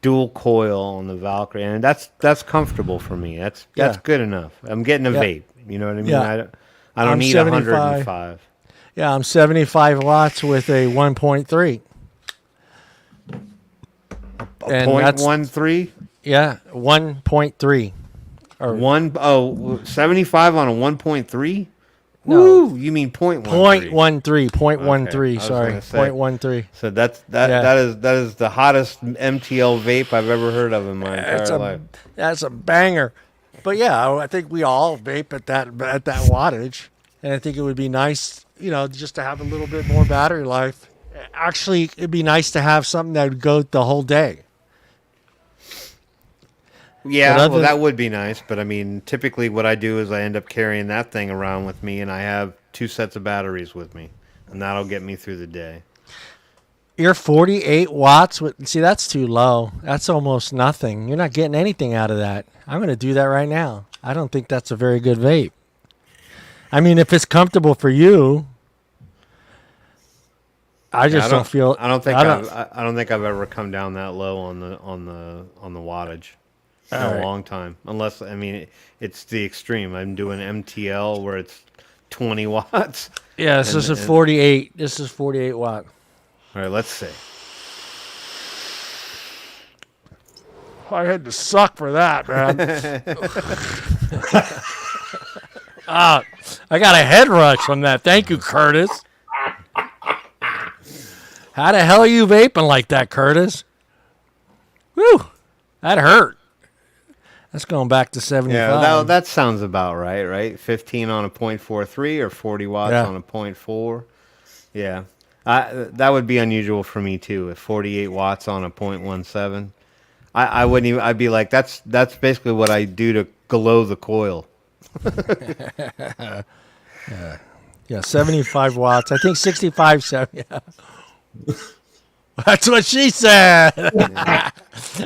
dual coil on the Valkyrie, and that's comfortable for me. That's good enough. I'm getting a vape. You know what I mean? Yeah. I don't need 105. Yeah, I'm 75 watts with a 1.3. And 0.13? Yeah, 1.3. Or 75 on a 1.3? No. Woo, you mean 0.13? 0.13, sorry. 0.13. So that is the hottest MTL vape I've ever heard of in my entire life. That's a banger. But yeah, I think we all vape at that wattage. And I think it would be nice, just to have a little bit more battery life. Actually, it'd be nice to have something that would go the whole day. Yeah, well, that would be nice. But, I mean, typically what I do is I end up carrying that thing around with me, and I have 2 sets of batteries with me. And that'll get me through the day. You're 48 watts. See, that's too low. That's almost nothing. You're not getting anything out of that. I'm going to do that right now. I don't think that's a very good vape. I mean, if it's comfortable for you. I just don't feel. I don't think I've ever come down that low on the wattage in a long time. Unless it's the extreme. I'm doing MTL where it's 20 watts. Yeah, this is a 48. This is 48 watt. All right, let's see. I had to suck for that, man. I got a head rush from that. Thank you, Curtis. How the hell are you vaping like that, Curtis? Whew, that hurt. That's going back to 75. Yeah, that sounds about right? 15 on a 0.43 or 40 watts on a 0.4. Yeah. That would be unusual for me, too, if 48 watts on a 0.17. I wouldn't even. I'd be like, that's basically what I do to glow the coil. Yeah, 75 watts. I think 65, 70. Yeah. That's what she said. I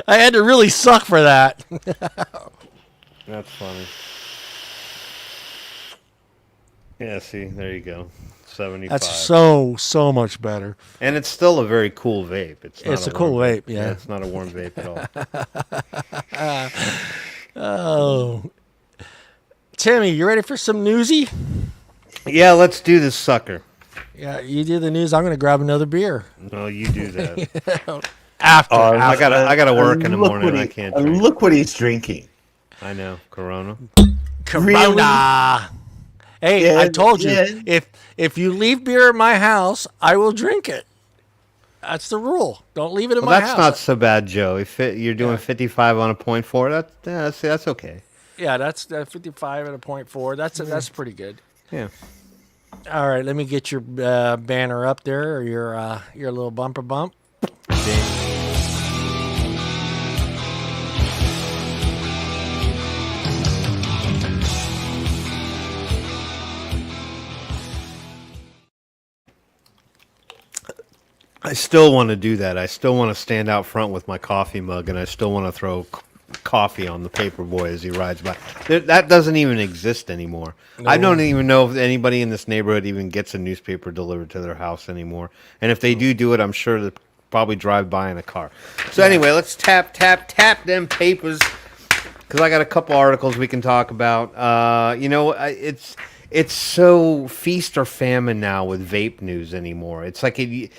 had to really suck for that. That's funny. Yeah, see, there you go. 75. That's so much better. And it's still a very cool vape. It's a cool vape, yeah. It's not a warm vape at all. Oh. Timmy, you ready for some newsy? Yeah, let's do this sucker. Yeah, you do the news. I'm going to grab another beer. No, you do that. After. I gotta work in the morning. I can't drink. Look what he's drinking. I know. Corona. Corona. Hey, Yeah, I told you, yeah. if you leave beer in my house, I will drink it. That's the rule. Don't leave it in my house. That's not so bad, Joe. If you're doing 55 on a 0.4, that's okay. Yeah, that's 55 at a 0.4. That's pretty good. Yeah. All right, let me get your banner up there, or your little bumper bump. I still want to do that. I still want to stand out front with my coffee mug, and I still want to throw coffee on the paper boy as he rides by. That doesn't even exist anymore. No. I don't even know if anybody in this neighborhood even gets a newspaper delivered to their house anymore. And if they do it, I'm sure they probably drive by in a car. So anyway, let's tap them papers, because I got a couple articles we can talk about. It's so feast or famine now with vape news anymore. It's like it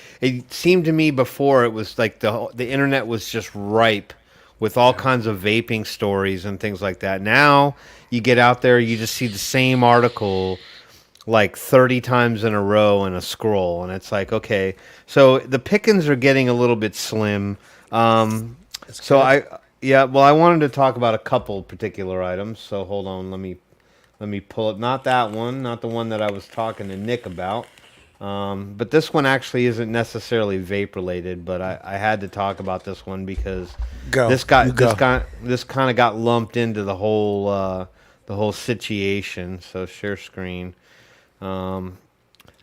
seemed to me before it was like the internet was just ripe with all kinds of vaping stories and things like that. Now you get out there, you just see the same article like 30 times in a row in a scroll, and it's like, okay, so the pickings are getting a little bit slim. I wanted to talk about a couple particular items. So hold on, let me pull it. Not that one, not the one that I was talking to Nick about. But this one actually isn't necessarily vape related, but I had to talk about this one because this kind of got lumped into the whole situation. So share screen, and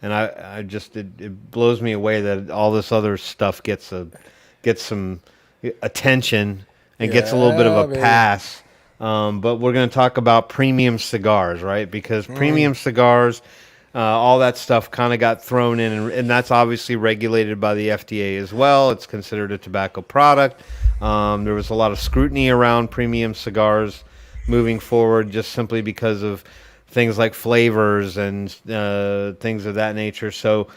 I just it blows me away that all this other stuff gets some attention and gets a little bit of a pass. But we're going to talk about premium cigars, right? Because premium cigars, all that stuff kind of got thrown in, and that's obviously regulated by the FDA as well. It's considered a tobacco product. There was a lot of scrutiny around premium cigars moving forward just simply because of things like flavors and things of that nature. So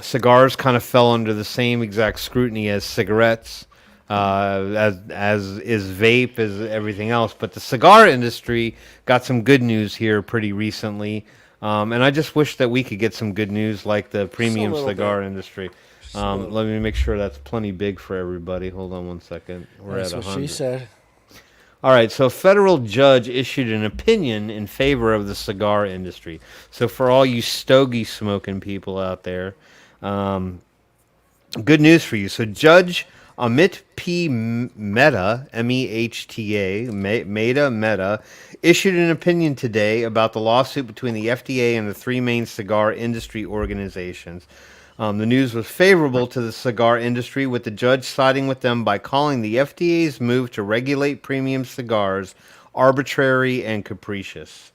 cigars kind of fell under the same exact scrutiny as cigarettes. As is vape, as everything else. But the cigar industry got some good news here pretty recently. And I just wish that we could get some good news like the premium cigar industry. Let me make sure that's plenty big for everybody. Hold on one second. That's what she said. All right, so a federal judge issued an opinion in favor of the cigar industry. So for all you stogie smoking people out there, good news for you. So Judge Amit P. Mehta, Mehta, issued an opinion today about the lawsuit between the FDA and the three main cigar industry organizations. The news was favorable to the cigar industry, with the judge siding with them by calling the FDA's move to regulate premium cigars arbitrary and capricious.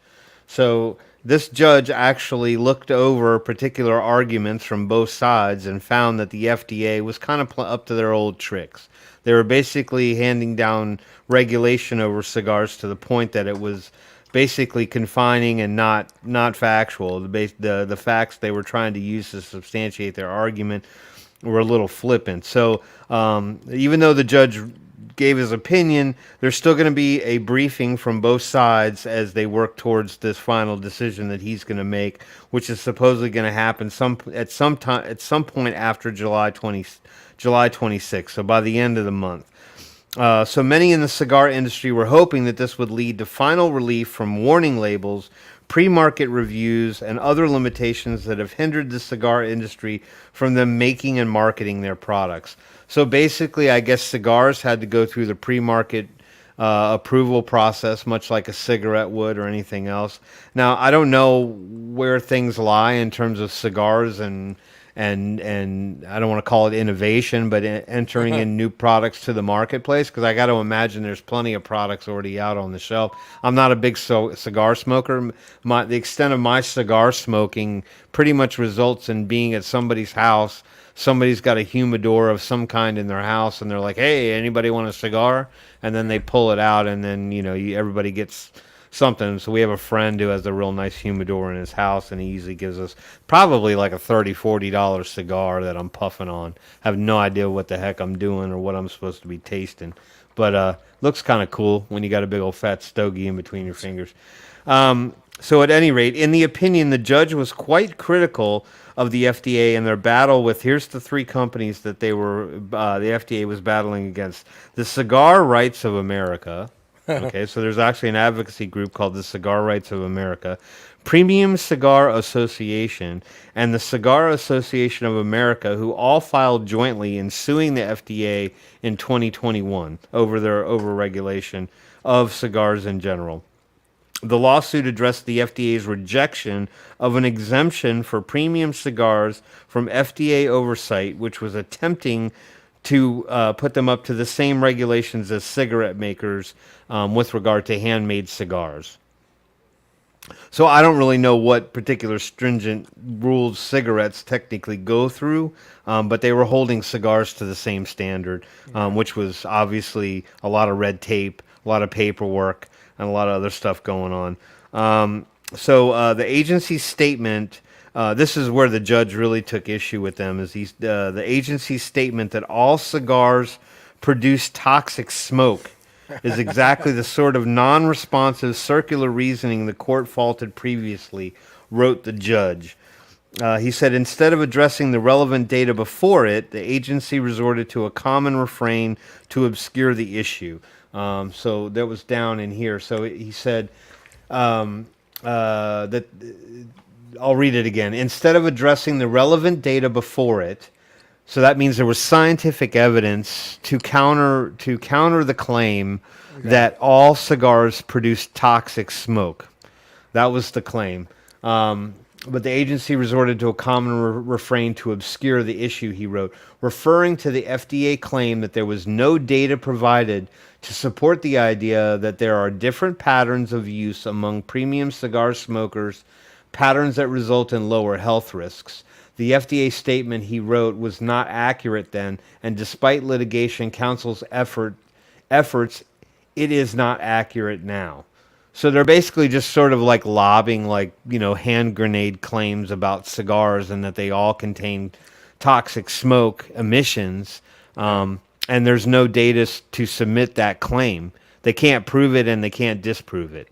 So this judge actually looked over particular arguments from both sides and found that the FDA was kind of up to their old tricks. They were basically handing down regulation over cigars to the point that it was basically confining and not factual. The facts they were trying to use to substantiate their argument were a little flippant. So even though the judge gave his opinion, there's still going to be a briefing from both sides as they work towards this final decision that he's going to make, which is supposedly going to happen at some point after July 26th, so by the end of the month. So many in the cigar industry were hoping that this would lead to final relief from warning labels, pre-market reviews, and other limitations that have hindered the cigar industry from them making and marketing their products. So basically, I guess cigars had to go through the pre-market approval process, much like a cigarette would or anything else. Now, I don't know where things lie in terms of cigars and I don't want to call it innovation, but entering in new products to the marketplace, because I got to imagine there's plenty of products already out on the shelf. I'm not a big cigar smoker. The extent of my cigar smoking pretty much results in being at somebody's house. Somebody's got a humidor of some kind in their house, and they're like, "Hey, anybody want a cigar?" And then they pull it out, and then everybody gets something. So we have a friend who has a real nice humidor in his house, and he usually gives us probably like a $30-40 cigar that I'm puffing on. I have no idea what the heck I'm doing or what I'm supposed to be tasting, but looks kind of cool when you got a big old fat stogie in between your fingers. So at any rate, in the opinion, the judge was quite critical of the FDA and their battle with, here's the three companies that the FDA was battling against: the Cigar Rights of America. Okay, so there's actually an advocacy group called the Cigar Rights of America, Premium Cigar Association, and the Cigar Association of America, who all filed jointly in suing the FDA in 2021 over regulation of cigars in general. The lawsuit addressed the FDA's rejection of an exemption for premium cigars from FDA oversight, which was attempting to put them up to the same regulations as cigarette makers with regard to handmade cigars. So I don't really know what particular stringent rules cigarettes technically go through, but they were holding cigars to the same standard, which was obviously a lot of red tape, a lot of paperwork, and a lot of other stuff going on. So the agency's statement, this is where the judge really took issue with them, is the agency's statement that all cigars produce toxic smoke is exactly the sort of non-responsive circular reasoning the court faulted previously, wrote the judge. He said instead of addressing the relevant data before it, the agency resorted to a common refrain to obscure the issue. So that was down in here. So he said that, I'll read it again. Instead of addressing the relevant data before it, so that means there was scientific evidence to counter the claim that all cigars produce toxic smoke. That was the claim. But the agency resorted to a common refrain to obscure the issue, he wrote, referring to the FDA claim that there was no data provided to support the idea that there are different patterns of use among premium cigar smokers, patterns that result in lower health risks. The FDA statement, he wrote, was not accurate then, and despite litigation counsel's efforts, it is not accurate now. So they're basically just sort of like lobbing hand grenade claims about cigars and that they all contain toxic smoke emissions, and there's no data to submit that claim. They can't prove it and they can't disprove it.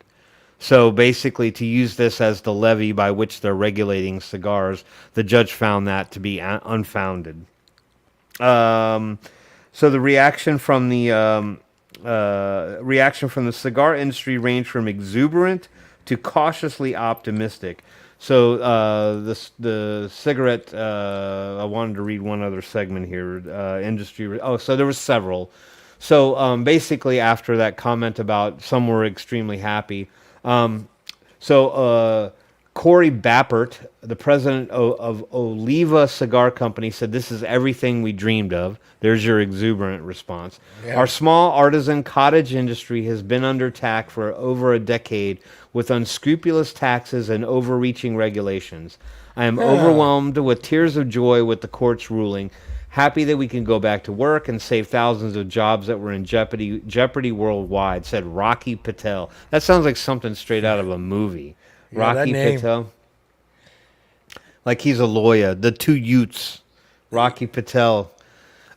So basically, to use this as the levy by which they're regulating cigars, the judge found that to be unfounded. So the reaction from the cigar industry ranged from exuberant to cautiously optimistic. So the cigarette, I wanted to read one other segment here. Industry. So there were several. So basically, after that comment about some were extremely happy. So Corey Bappert, the president of Oliva Cigar Company, said, "This is everything we dreamed of." There's your exuberant response. Yeah. "Our small artisan cottage industry has been under attack for over a decade with unscrupulous taxes and overreaching regulations. I am overwhelmed with tears of joy with the court's ruling. Happy that we can go back to work and save thousands of jobs that were in jeopardy worldwide," said Rocky Patel. That sounds like something straight out of a movie. Yeah, Rocky Patel. Like he's a lawyer. The two Utes. Rocky Patel.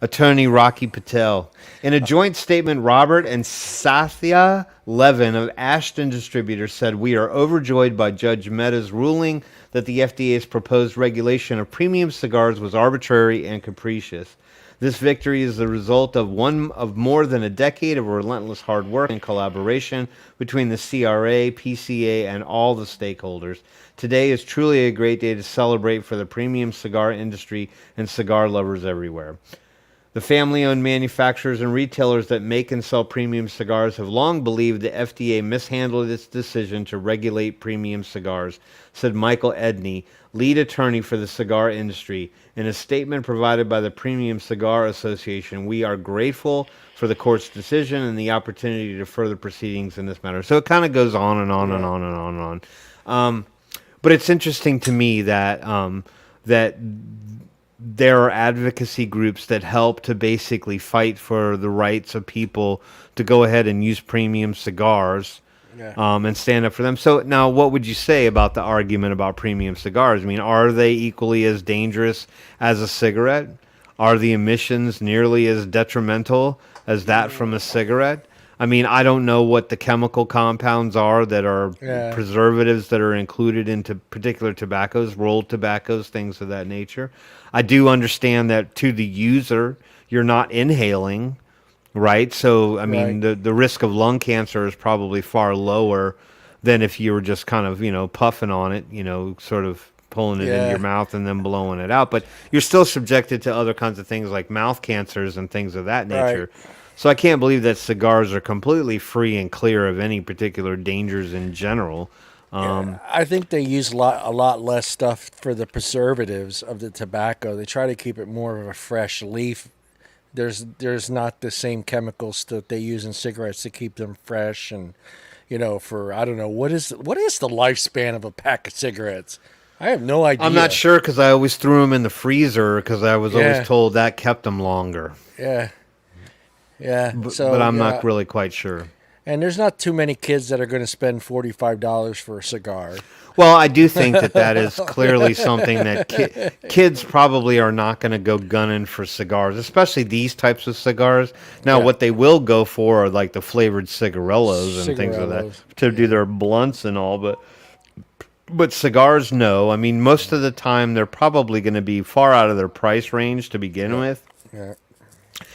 Attorney Rocky Patel. In a joint statement, Robert and Satya Levin of Ashton Distributors said, "We are overjoyed by Judge Mehta's ruling that the FDA's proposed regulation of premium cigars was arbitrary and capricious. This victory is the result of more than a decade of relentless hard work and collaboration between the CRA, PCA, and all the stakeholders. Today is truly a great day to celebrate for the premium cigar industry and cigar lovers everywhere. The family-owned manufacturers and retailers that make and sell premium cigars have long believed the FDA mishandled its decision to regulate premium cigars," said Michael Edney, lead attorney for the cigar industry. In a statement provided by the Premium Cigar Association, "We are grateful for the court's decision and the opportunity to further proceedings in this matter." So it kind of goes on and on and on and on and on. But it's interesting to me that that there are advocacy groups that help to basically fight for the rights of people to go ahead and use premium cigars, and stand up for them. So now, what would you say about the argument about premium cigars? I mean, are they equally as dangerous as a cigarette? Are the emissions nearly as detrimental as that from a cigarette? I mean, I don't know what the chemical compounds are that are preservatives that are included into particular tobaccos, rolled tobaccos, things of that nature. I do understand that to the user, you're not inhaling, right? So, I mean, the risk of lung cancer is probably far lower than if you were just kind of, puffing on it, sort of pulling it in your mouth and then blowing it out. But you're still subjected to other kinds of things like mouth cancers and things of that nature. Right. So I can't believe that cigars are completely free and clear of any particular dangers in general. I think they use a lot less stuff for the preservatives of the tobacco. They try to keep it more of a fresh leaf. There's not the same chemicals that they use in cigarettes to keep them fresh. And for I don't know what is the lifespan of a pack of cigarettes. I have no idea. I'm not sure because I always threw them in the freezer because I was always told that kept them longer. Yeah. But I'm not really quite sure. And there's not too many kids that are going to spend $45 for a cigar. Well, I do think that is clearly something that kids probably are not going to go gunning for cigars, especially these types of cigars. Now, what they will go for are like the flavored cigarillos and things like that to do their blunts and all. But cigars, no. I mean, most of the time they're probably going to be far out of their price range to begin with. Yeah.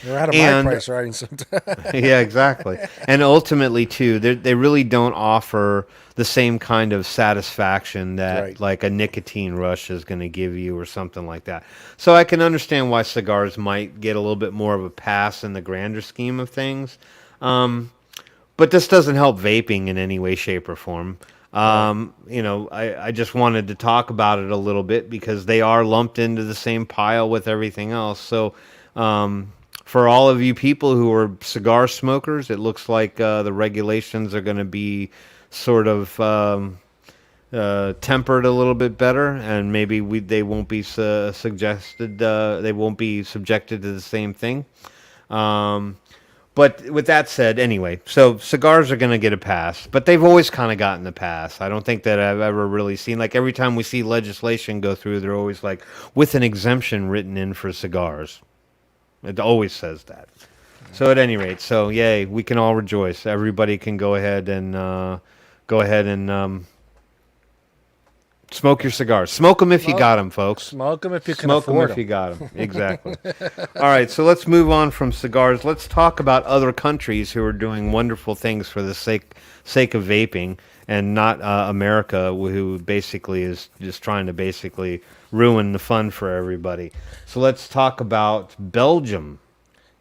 They're out of my price writing sometimes. Yeah, exactly. And ultimately, too, they really don't offer the same kind of satisfaction that like a nicotine rush is going to give you or something like that. So I can understand why cigars might get a little bit more of a pass in the grander scheme of things. But this doesn't help vaping in any way, shape, or form. I just wanted to talk about it a little bit because they are lumped into the same pile with everything else. So, for all of you people who are cigar smokers, it looks like the regulations are going to be sort of tempered a little bit better, and maybe they won't be subjected to the same thing. But with that said, anyway, so cigars are going to get a pass, but they've always kind of gotten the pass. I don't think that I've ever really seen, like every time we see legislation go through, they're always like, with an exemption written in for cigars. It always says that. So at any rate, yay, we can all rejoice. Everybody can go ahead and smoke your cigars. Smoke them if you got them, folks. Smoke them if you can afford them. Smoke them if you got them. Exactly. All right, so let's move on from cigars. Let's talk about other countries who are doing wonderful things for the sake of vaping, and not America, who basically is just trying to basically ruin the fun for everybody. So let's talk about Belgium.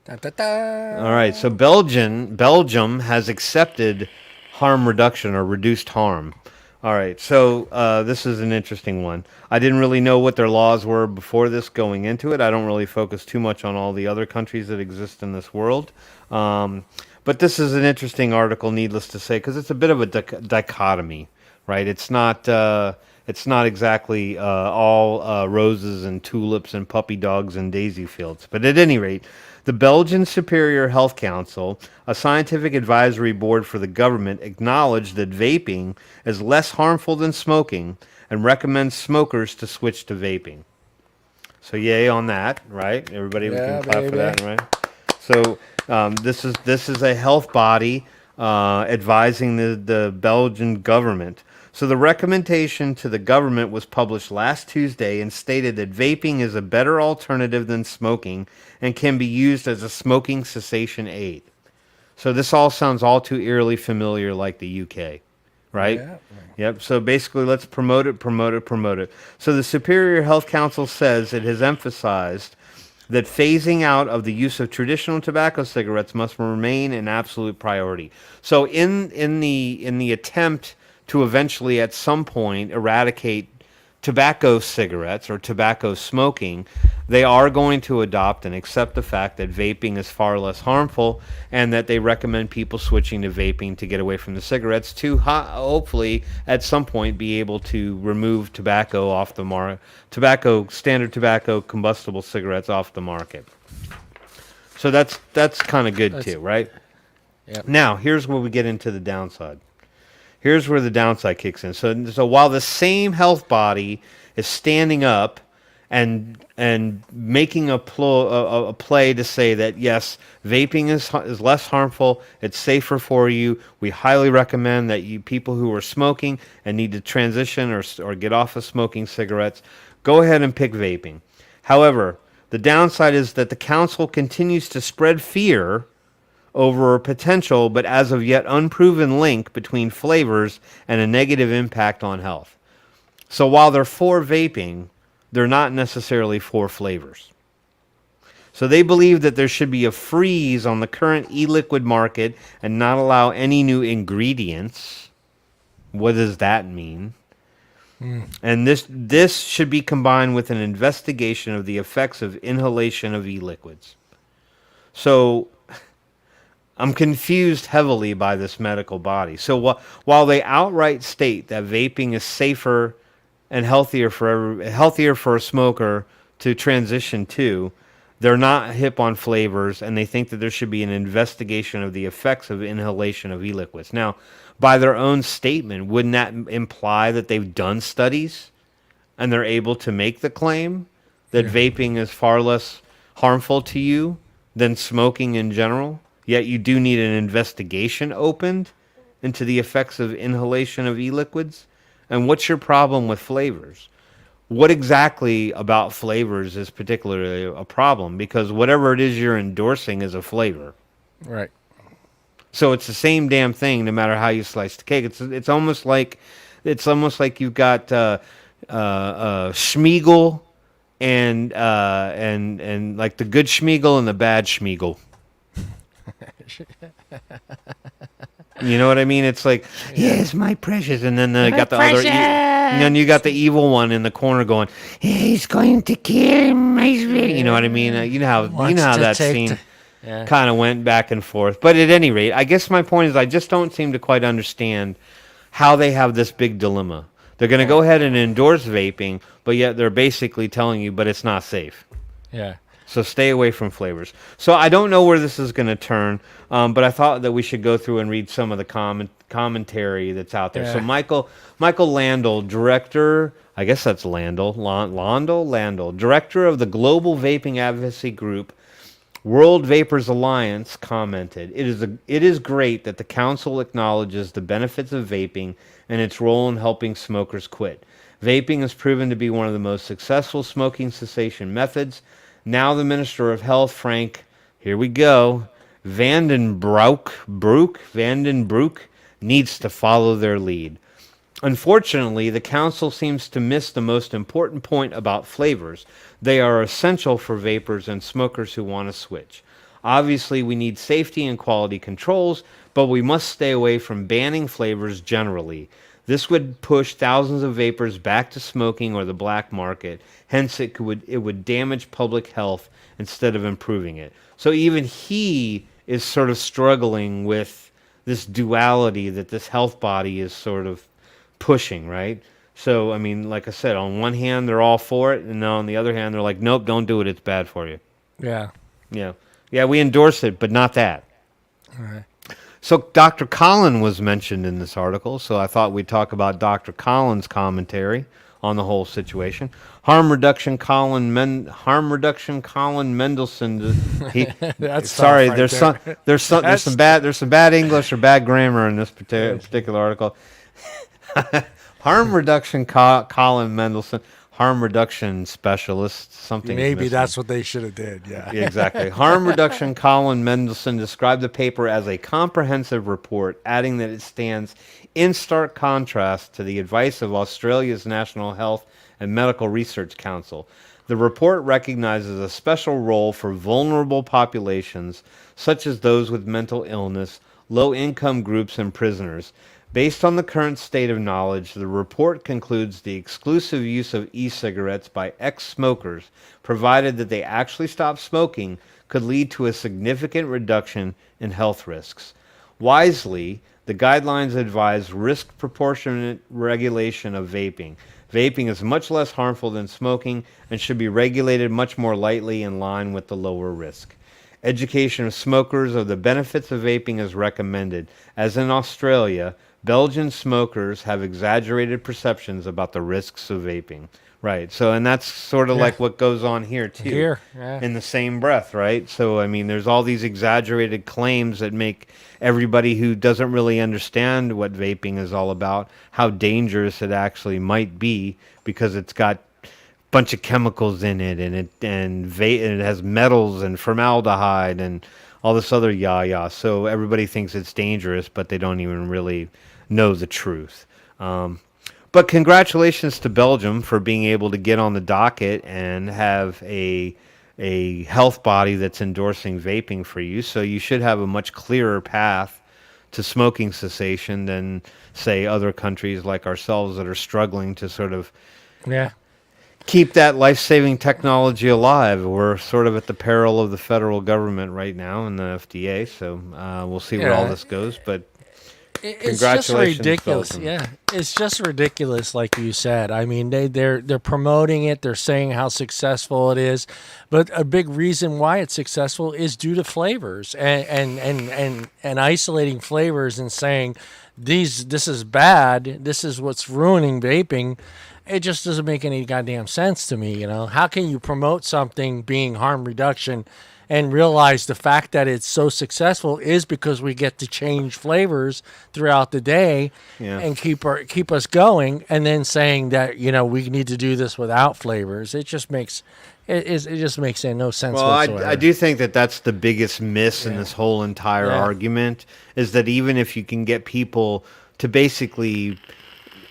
Da, da, da. All right, so Belgium has accepted harm reduction or reduced harm. All right, so this is an interesting one. I didn't really know what their laws were before this going into it. I don't really focus too much on all the other countries that exist in this world. But this is an interesting article, needless to say, because it's a bit of a dichotomy, right? It's not exactly all roses and tulips and puppy dogs and daisy fields. But at any rate, the Belgian Superior Health Council, a scientific advisory board for the government, acknowledged that vaping is less harmful than smoking and recommends smokers to switch to vaping. So yay on that, right? Everybody, we can clap for that, right? So this is a health body advising the Belgian government. So the recommendation to the government was published last Tuesday and stated that vaping is a better alternative than smoking and can be used as a smoking cessation aid. So this all sounds all too eerily familiar like the UK, right? Yeah. Yep. So basically, let's promote it. So the Superior Health Council says it has emphasized that phasing out of the use of traditional tobacco cigarettes must remain an absolute priority. So in the attempt to eventually at some point eradicate tobacco cigarettes or tobacco smoking, they are going to adopt and accept the fact that vaping is far less harmful and that they recommend people switching to vaping to get away from the cigarettes to hopefully at some point be able to remove tobacco off the market, standard tobacco combustible cigarettes off the market. So that's kind of good too, right? Yep. Now, here's where we get into the downside. Here's where the downside kicks in. So while the same health body is standing up and making a play to say that yes, vaping is less harmful, it's safer for you. We highly recommend that you people who are smoking and need to transition or get off of smoking cigarettes, go ahead and pick vaping. However, the downside is that the council continues to spread fear over a potential but as of yet unproven link between flavors and a negative impact on health. So while they're for vaping, they're not necessarily for flavors. So they believe that there should be a freeze on the current e-liquid market and not allow any new ingredients. What does that mean? And this should be combined with an investigation of the effects of inhalation of e-liquids. So I'm confused heavily by this medical body. So while they outright state that vaping is safer and healthier for a smoker to transition to, they're not hip on flavors, and they think that there should be an investigation of the effects of inhalation of e-liquids. Now, by their own statement, wouldn't that imply that they've done studies and they're able to make the claim that vaping is far less harmful to you than smoking in general? Yet you do need an investigation opened into the effects of inhalation of e-liquids? And what's your problem with flavors? What exactly about flavors is particularly a problem? Because whatever it is you're endorsing is a flavor. Right. So it's the same damn thing no matter how you slice the cake. It's almost like you've got Schmiegel and like the good Schmiegel and the bad Schmiegel. You know what I mean? It's like, yes, my precious, and then you got the other, and then you got the evil one in the corner going, he's going to kill my spirit. You know what I mean? You know how that scene kind of went back and forth. But at any rate, I guess my point is I just don't seem to quite understand how they have this big dilemma. They're going to go ahead and endorse vaping, but yet they're basically telling you, but it's not safe. Yeah. So stay away from flavors. So I don't know where this is going to turn, but I thought that we should go through and read some of the commentary that's out there. Yeah. So Michael Landl, director, I guess that's Landl, director of the global vaping advocacy group World Vapers Alliance, commented, "It is great that the council acknowledges the benefits of vaping and its role in helping smokers quit. Vaping has proven to be one of the most successful smoking cessation methods. Now the Minister of Health, Frank, here we go, Vandenbroek, needs to follow their lead. Unfortunately, the council seems to miss the most important point about flavors. They are essential for vapers and smokers who want to switch. Obviously, we need safety and quality controls, but we must stay away from banning flavors generally. This would push thousands of vapors back to smoking or the black market. Hence, it would damage public health instead of improving it. So even he is sort of struggling with this duality that this health body is sort of pushing, right? So, I mean, like I said, on one hand, they're all for it, and on the other hand, they're like, nope, don't do it. It's bad for you. Yeah. Yeah. Yeah, we endorse it, but not that. All right. So Dr. Collin was mentioned in this article, so I thought we'd talk about Dr. Collin's commentary on the whole situation. Harm reduction Colin Mendelsohn. That's sorry, right there's some bad English or bad grammar in this particular article. Harm reduction Colin Mendelsohn. Harm reduction specialist, something. Maybe that's what they should have did. Yeah, exactly. Harm reduction Colin Mendelsohn described the paper as a comprehensive report, adding that it stands in stark contrast to the advice of Australia's National Health and Medical Research Council. The report recognizes a special role for vulnerable populations, such as those with mental illness, low-income groups, and prisoners. Based on the current state of knowledge, the report concludes the exclusive use of e-cigarettes by ex-smokers, provided that they actually stop smoking, could lead to a significant reduction in health risks. Wisely, the guidelines advise risk-proportionate regulation of vaping. Vaping is much less harmful than smoking and should be regulated much more lightly in line with the lower risk. Education of smokers of the benefits of vaping is recommended. As in Australia, Belgian smokers have exaggerated perceptions about the risks of vaping. Right. So, and that's sort of like what goes on here, too. In the same breath, right? So, I mean, there's all these exaggerated claims that make everybody who doesn't really understand what vaping is all about, how dangerous it actually might be, because it's got a bunch of chemicals in it, and it has metals and formaldehyde and all this other yah-yah. So everybody thinks it's dangerous, but they don't even really know the truth. But congratulations to Belgium for being able to get on the docket and have a health body that's endorsing vaping for you. So you should have a much clearer path to smoking cessation than, say, other countries like ourselves that are struggling to sort of keep that life-saving technology alive. We're sort of at the peril of the federal government right now and the FDA. So we'll see where all this goes. But it's just ridiculous. Belgium. Yeah, it's just ridiculous, like you said. I mean, they're promoting it. They're saying how successful it is, but a big reason why it's successful is due to flavors and isolating flavors and saying this is bad. This is what's ruining vaping. It just doesn't make any goddamn sense to me. You know, how can you promote something being harm reduction and realize the fact that it's so successful is because we get to change flavors throughout the day and keep us going, and then saying that, you know, we need to do this without flavors. It just makes no sense whatsoever. I do think that that's the biggest miss in this whole entire argument, is that even if you can get people to basically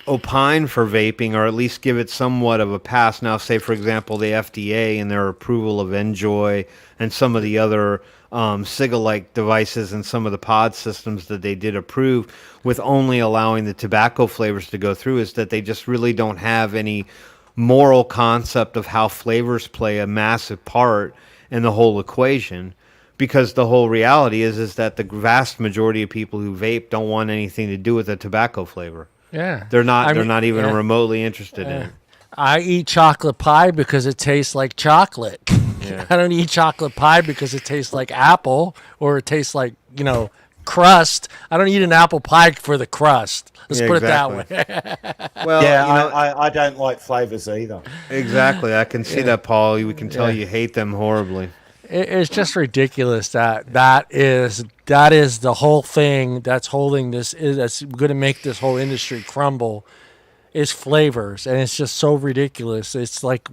opine for vaping, or at least give it somewhat of a pass. Now, say, for example, the FDA and their approval of Enjoy and some of the other Cigar-like devices and some of the pod systems that they did approve, with only allowing the tobacco flavors to go through, is that they just really don't have any moral concept of how flavors play a massive part in the whole equation. Because the whole reality is that the vast majority of people who vape don't want anything to do with the tobacco flavor. Yeah, they're not even remotely interested in it. I eat chocolate pie because it tastes like chocolate. Yeah. I don't eat chocolate pie because it tastes like apple or it tastes like, you know, crust. I don't eat an apple pie for the crust. Let's put it that way. Well, I don't like flavors either. Exactly, I can see that, Paul. We can tell you hate them horribly. It's just ridiculous that is the whole thing that's holding this, that's going to make this whole industry crumble, is flavors. And it's just so ridiculous. It's like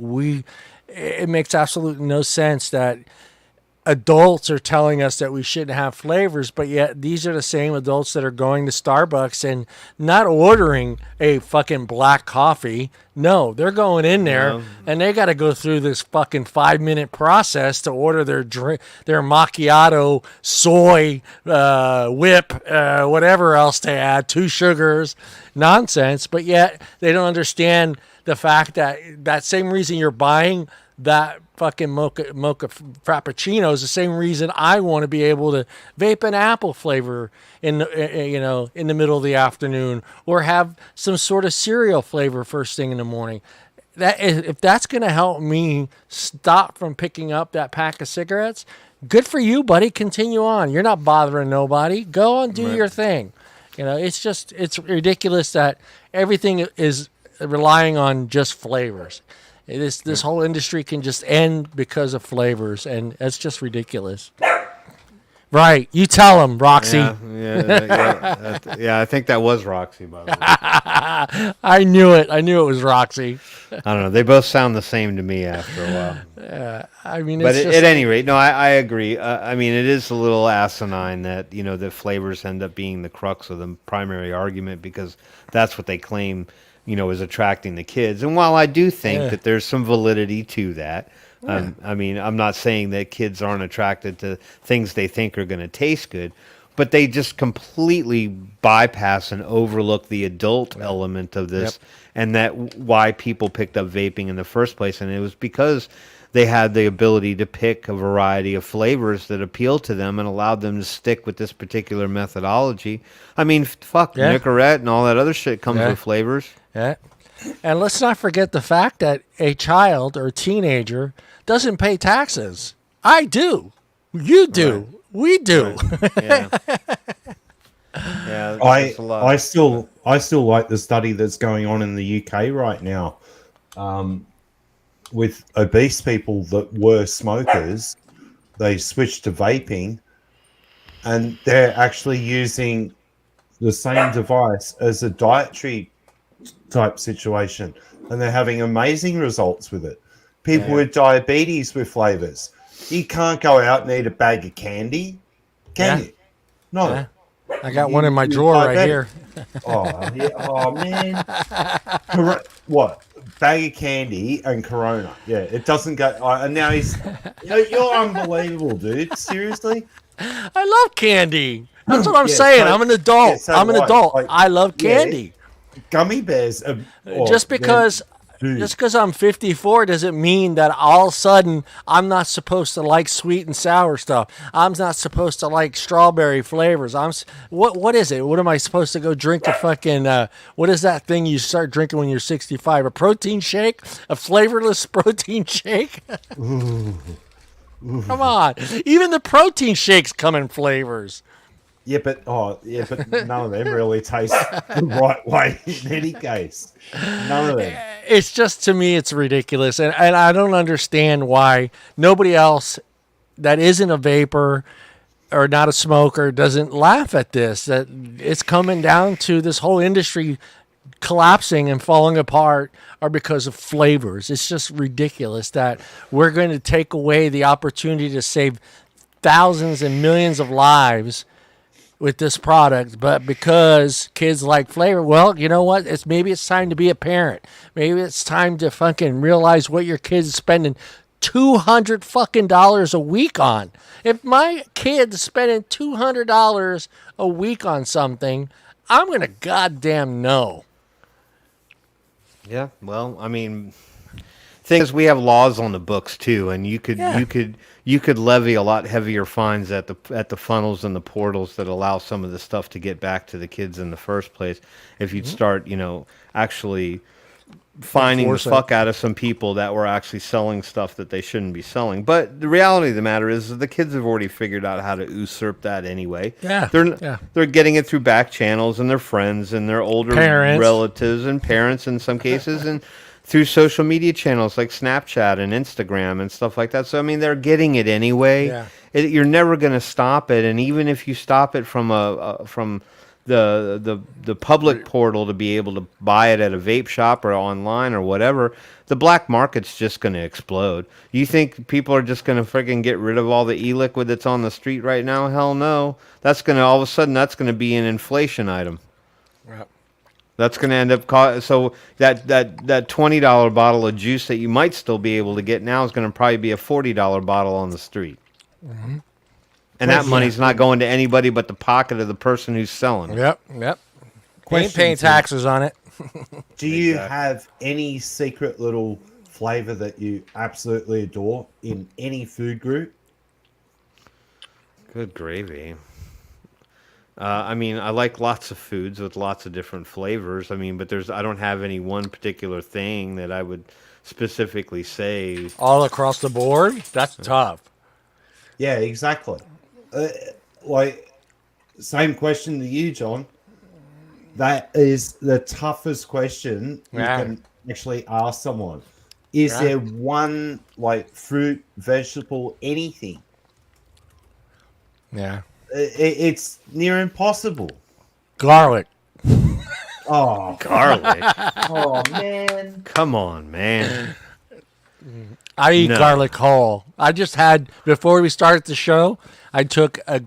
it makes absolutely no sense that adults are telling us that we shouldn't have flavors, but yet these are the same adults that are going to Starbucks and not ordering a fucking black coffee. No, they're going in there and they got to go through this fucking 5-minute process to order their drink, their macchiato, soy, whip, whatever else they add, 2 sugars, nonsense. But yet they don't understand the fact that that same reason you're buying that fucking mocha frappuccino is the same reason I want to be able to vape an apple flavor in the, in the middle of the afternoon, or have some sort of cereal flavor first thing in the morning. That if that's going to help me stop from picking up that pack of cigarettes, good for you, buddy. Continue on. You're not bothering nobody. Go and do your thing. It's ridiculous that everything is relying on just flavors. This whole industry can just end because of flavors, and it's just ridiculous. Right. You tell them, Roxy. Yeah, I think that was Roxy, by the way. I knew it. I knew it was Roxy. I don't know. They both sound the same to me after a while. But at any rate, no, I agree. It is a little asinine that, the flavors end up being the crux of the primary argument, because that's what they claim is attracting the kids. And while I do think that there's some validity to that, I'm not saying that kids aren't attracted to things they think are going to taste good, but they just completely bypass and overlook the adult element of this, and that why people picked up vaping in the first place. And it was because they had the ability to pick a variety of flavors that appealed to them and allowed them to stick with this particular methodology. Nicorette and all that other shit comes with flavors. Yeah. And let's not forget the fact that a child or teenager doesn't pay taxes. I do. You do. Right. We do. Right. I still like the study that's going on in the UK right now, with obese people that were smokers. They switched to vaping, and they're actually using the same device as a dietary type situation, and they're having amazing results with it. People with diabetes with flavors. You can't go out and eat a bag of candy, can you? No. Yeah. I got one in my drawer right here. Oh man. What? Bag of candy and Corona. Yeah, it doesn't go. And now you're unbelievable, dude. Seriously? I love candy. That's what I'm saying. I'm an adult. I'm an adult. I love candy. Gummy bears. Just because I'm 54 doesn't mean that all of a sudden I'm not supposed to like sweet and sour stuff. I'm not supposed to like strawberry flavors. What is it? What am I supposed to go drink a fucking what is that thing you start drinking when you're 65? A protein shake? A flavorless protein shake? Come on. Even the protein shakes come in flavors. But none of them really taste the right way in any case. None of them. It's just, to me, it's ridiculous. And I don't understand why nobody else that isn't a vapor or not a smoker doesn't laugh at this. That it's coming down to this whole industry collapsing and falling apart are because of flavors. It's just ridiculous that we're going to take away the opportunity to save thousands and millions of lives with this product, but because kids like flavor, well, you know what? Maybe it's time to be a parent. Maybe it's time to fucking realize what your kid's spending $200 fucking dollars a week on. If my kid's spending $200 a week on something, I'm gonna goddamn know. Yeah, well, things we have laws on the books too, and you could levy a lot heavier fines at the funnels and the portals that allow some of the stuff to get back to the kids in the first place. If you'd start, actually finding the fuck out of some people that were actually selling stuff that they shouldn't be selling. But the reality of the matter is that the kids have already figured out how to usurp that anyway. They're getting it through back channels and their friends and their older relatives and parents in some cases, and through social media channels like Snapchat and Instagram and stuff like that. So, they're getting it anyway. You're never going to stop it. And even if you stop it from the public portal to be able to buy it at a vape shop or online or whatever, the black market's just going to explode. You think people are just going to freaking get rid of all the e-liquid that's on the street right now? Hell no. That's going to all of a sudden that's going to be an inflation item. Right. That's going to end up so that $20 bottle of juice that you might still be able to get now is going to probably be a $40 bottle on the street. Mm-hmm. And that money's not going to anybody but the pocket of the person who's selling it. Yep. Ain't paying taxes on it. Do you have any secret little flavor that you absolutely adore in any food group? Good gravy. I mean, I like lots of foods with lots of different flavors. I mean, but I don't have any one particular thing that I would specifically say. All across the board? That's tough. Yeah, exactly. Like, same question to you, John. That is the toughest question you can actually ask someone. Is there one, like, fruit, vegetable, anything? Yeah. It's near impossible. Garlic. Oh, garlic. Oh, man. Come on, man. I eat garlic whole. I just had, before we started the show, I took a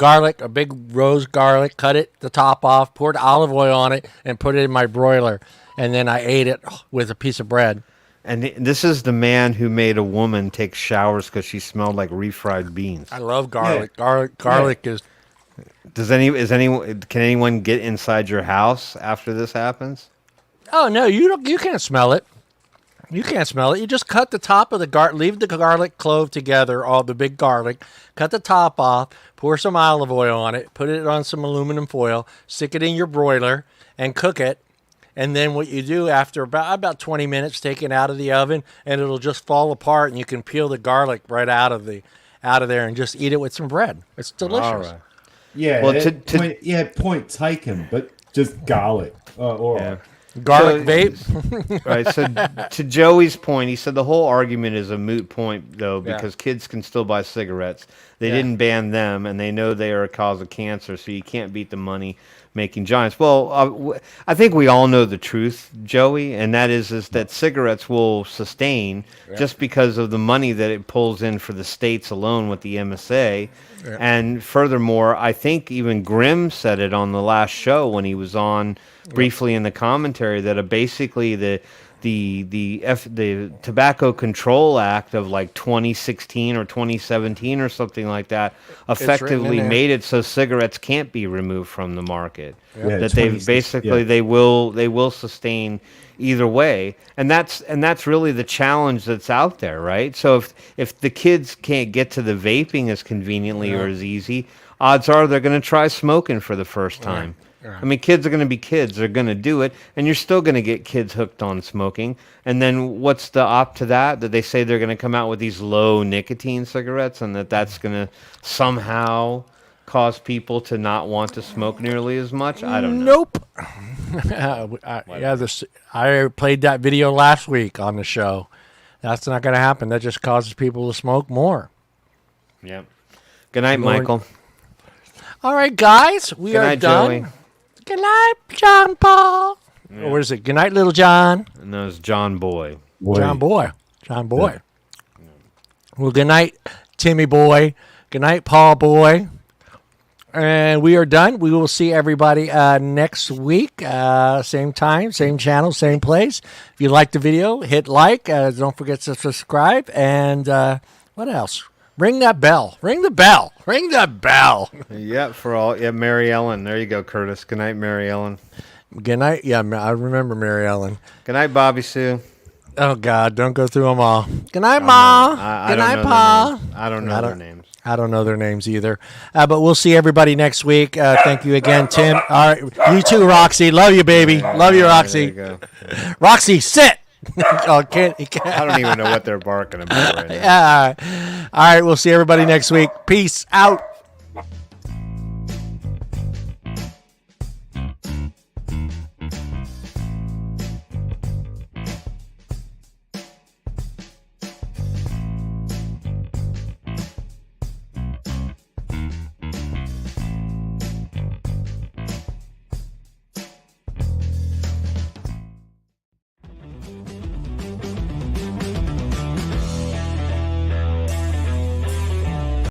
big rose garlic, cut it, the top off, poured olive oil on it, and put it in my broiler. And then I ate it with a piece of bread. And this is the man who made a woman take showers because she smelled like refried beans. I love garlic. Yeah. Garlic is... Can anyone get inside your house after this happens? Oh, no, you can't smell it. You can't smell it. You just cut the top of the garlic, leave the garlic clove together, all the big garlic, cut the top off, pour some olive oil on it, put it on some aluminum foil, stick it in your broiler, and cook it. And then what you do after about 20 minutes, take it out of the oven, and it'll just fall apart, and you can peel the garlic right out of there and just eat it with some bread. It's delicious. All right. Yeah, well, point taken, but just garlic. All right. Garlic vape. Right. So to Joey's point, he said the whole argument is a moot point, though, because kids can still buy cigarettes. They didn't ban them, and they know they are a cause of cancer, so you can't beat the money making giants. Well, I think we all know the truth, Joey, and that is that cigarettes will sustain just because of the money that it pulls in for the states alone with the MSA. Yeah. And furthermore, I think even Grimm said it on the last show when he was on briefly in the commentary that basically the Tobacco Control Act of like 2016 or 2017 or something like that effectively made it so cigarettes can't be removed from the market. Yeah, that they basically they will sustain either way, and that's really the challenge that's out there, right? So if the kids can't get to the vaping as conveniently or as easy, odds are they're going to try smoking for the first time. Right. I mean, kids are going to be kids. They're going to do it, and you're still going to get kids hooked on smoking. And then what's the op to that? That they say they're going to come out with these low nicotine cigarettes, and that's going to somehow cause people to not want to smoke nearly as much? I don't know. Nope. I played that video last week on the show. That's not going to happen. That just causes people to smoke more. Yep. Good night, Michael. All right, guys. We are done. Joey. Good night, John Paul. Yeah. Or is it good night, little John? No, it's John Boy. John Boy. Yeah. Well, good night, Timmy Boy. Good night, Paul Boy. And we are done. We will see everybody next week. Same time, same channel, same place. If you like the video, hit like. Don't forget to subscribe. And what else? Ring that bell. Ring the bell. Ring that bell. Yeah, for all. Yeah, Mary Ellen. There you go, Curtis. Good night, Mary Ellen. Good night. Yeah, I remember Mary Ellen. Good night, Bobby Sue. Oh, God. Don't go through them all. Good night, Ma. Good night, Pa. I don't know their names. I don't know their names either. But we'll see everybody next week. Thank you again, Tim. All right. You too, Roxy. Love you, baby. Love you, Roxy. There you go. Roxy, sit. Oh, can't. I don't even know what they're barking about right now. Yeah. All right. We'll see everybody next week. Peace out.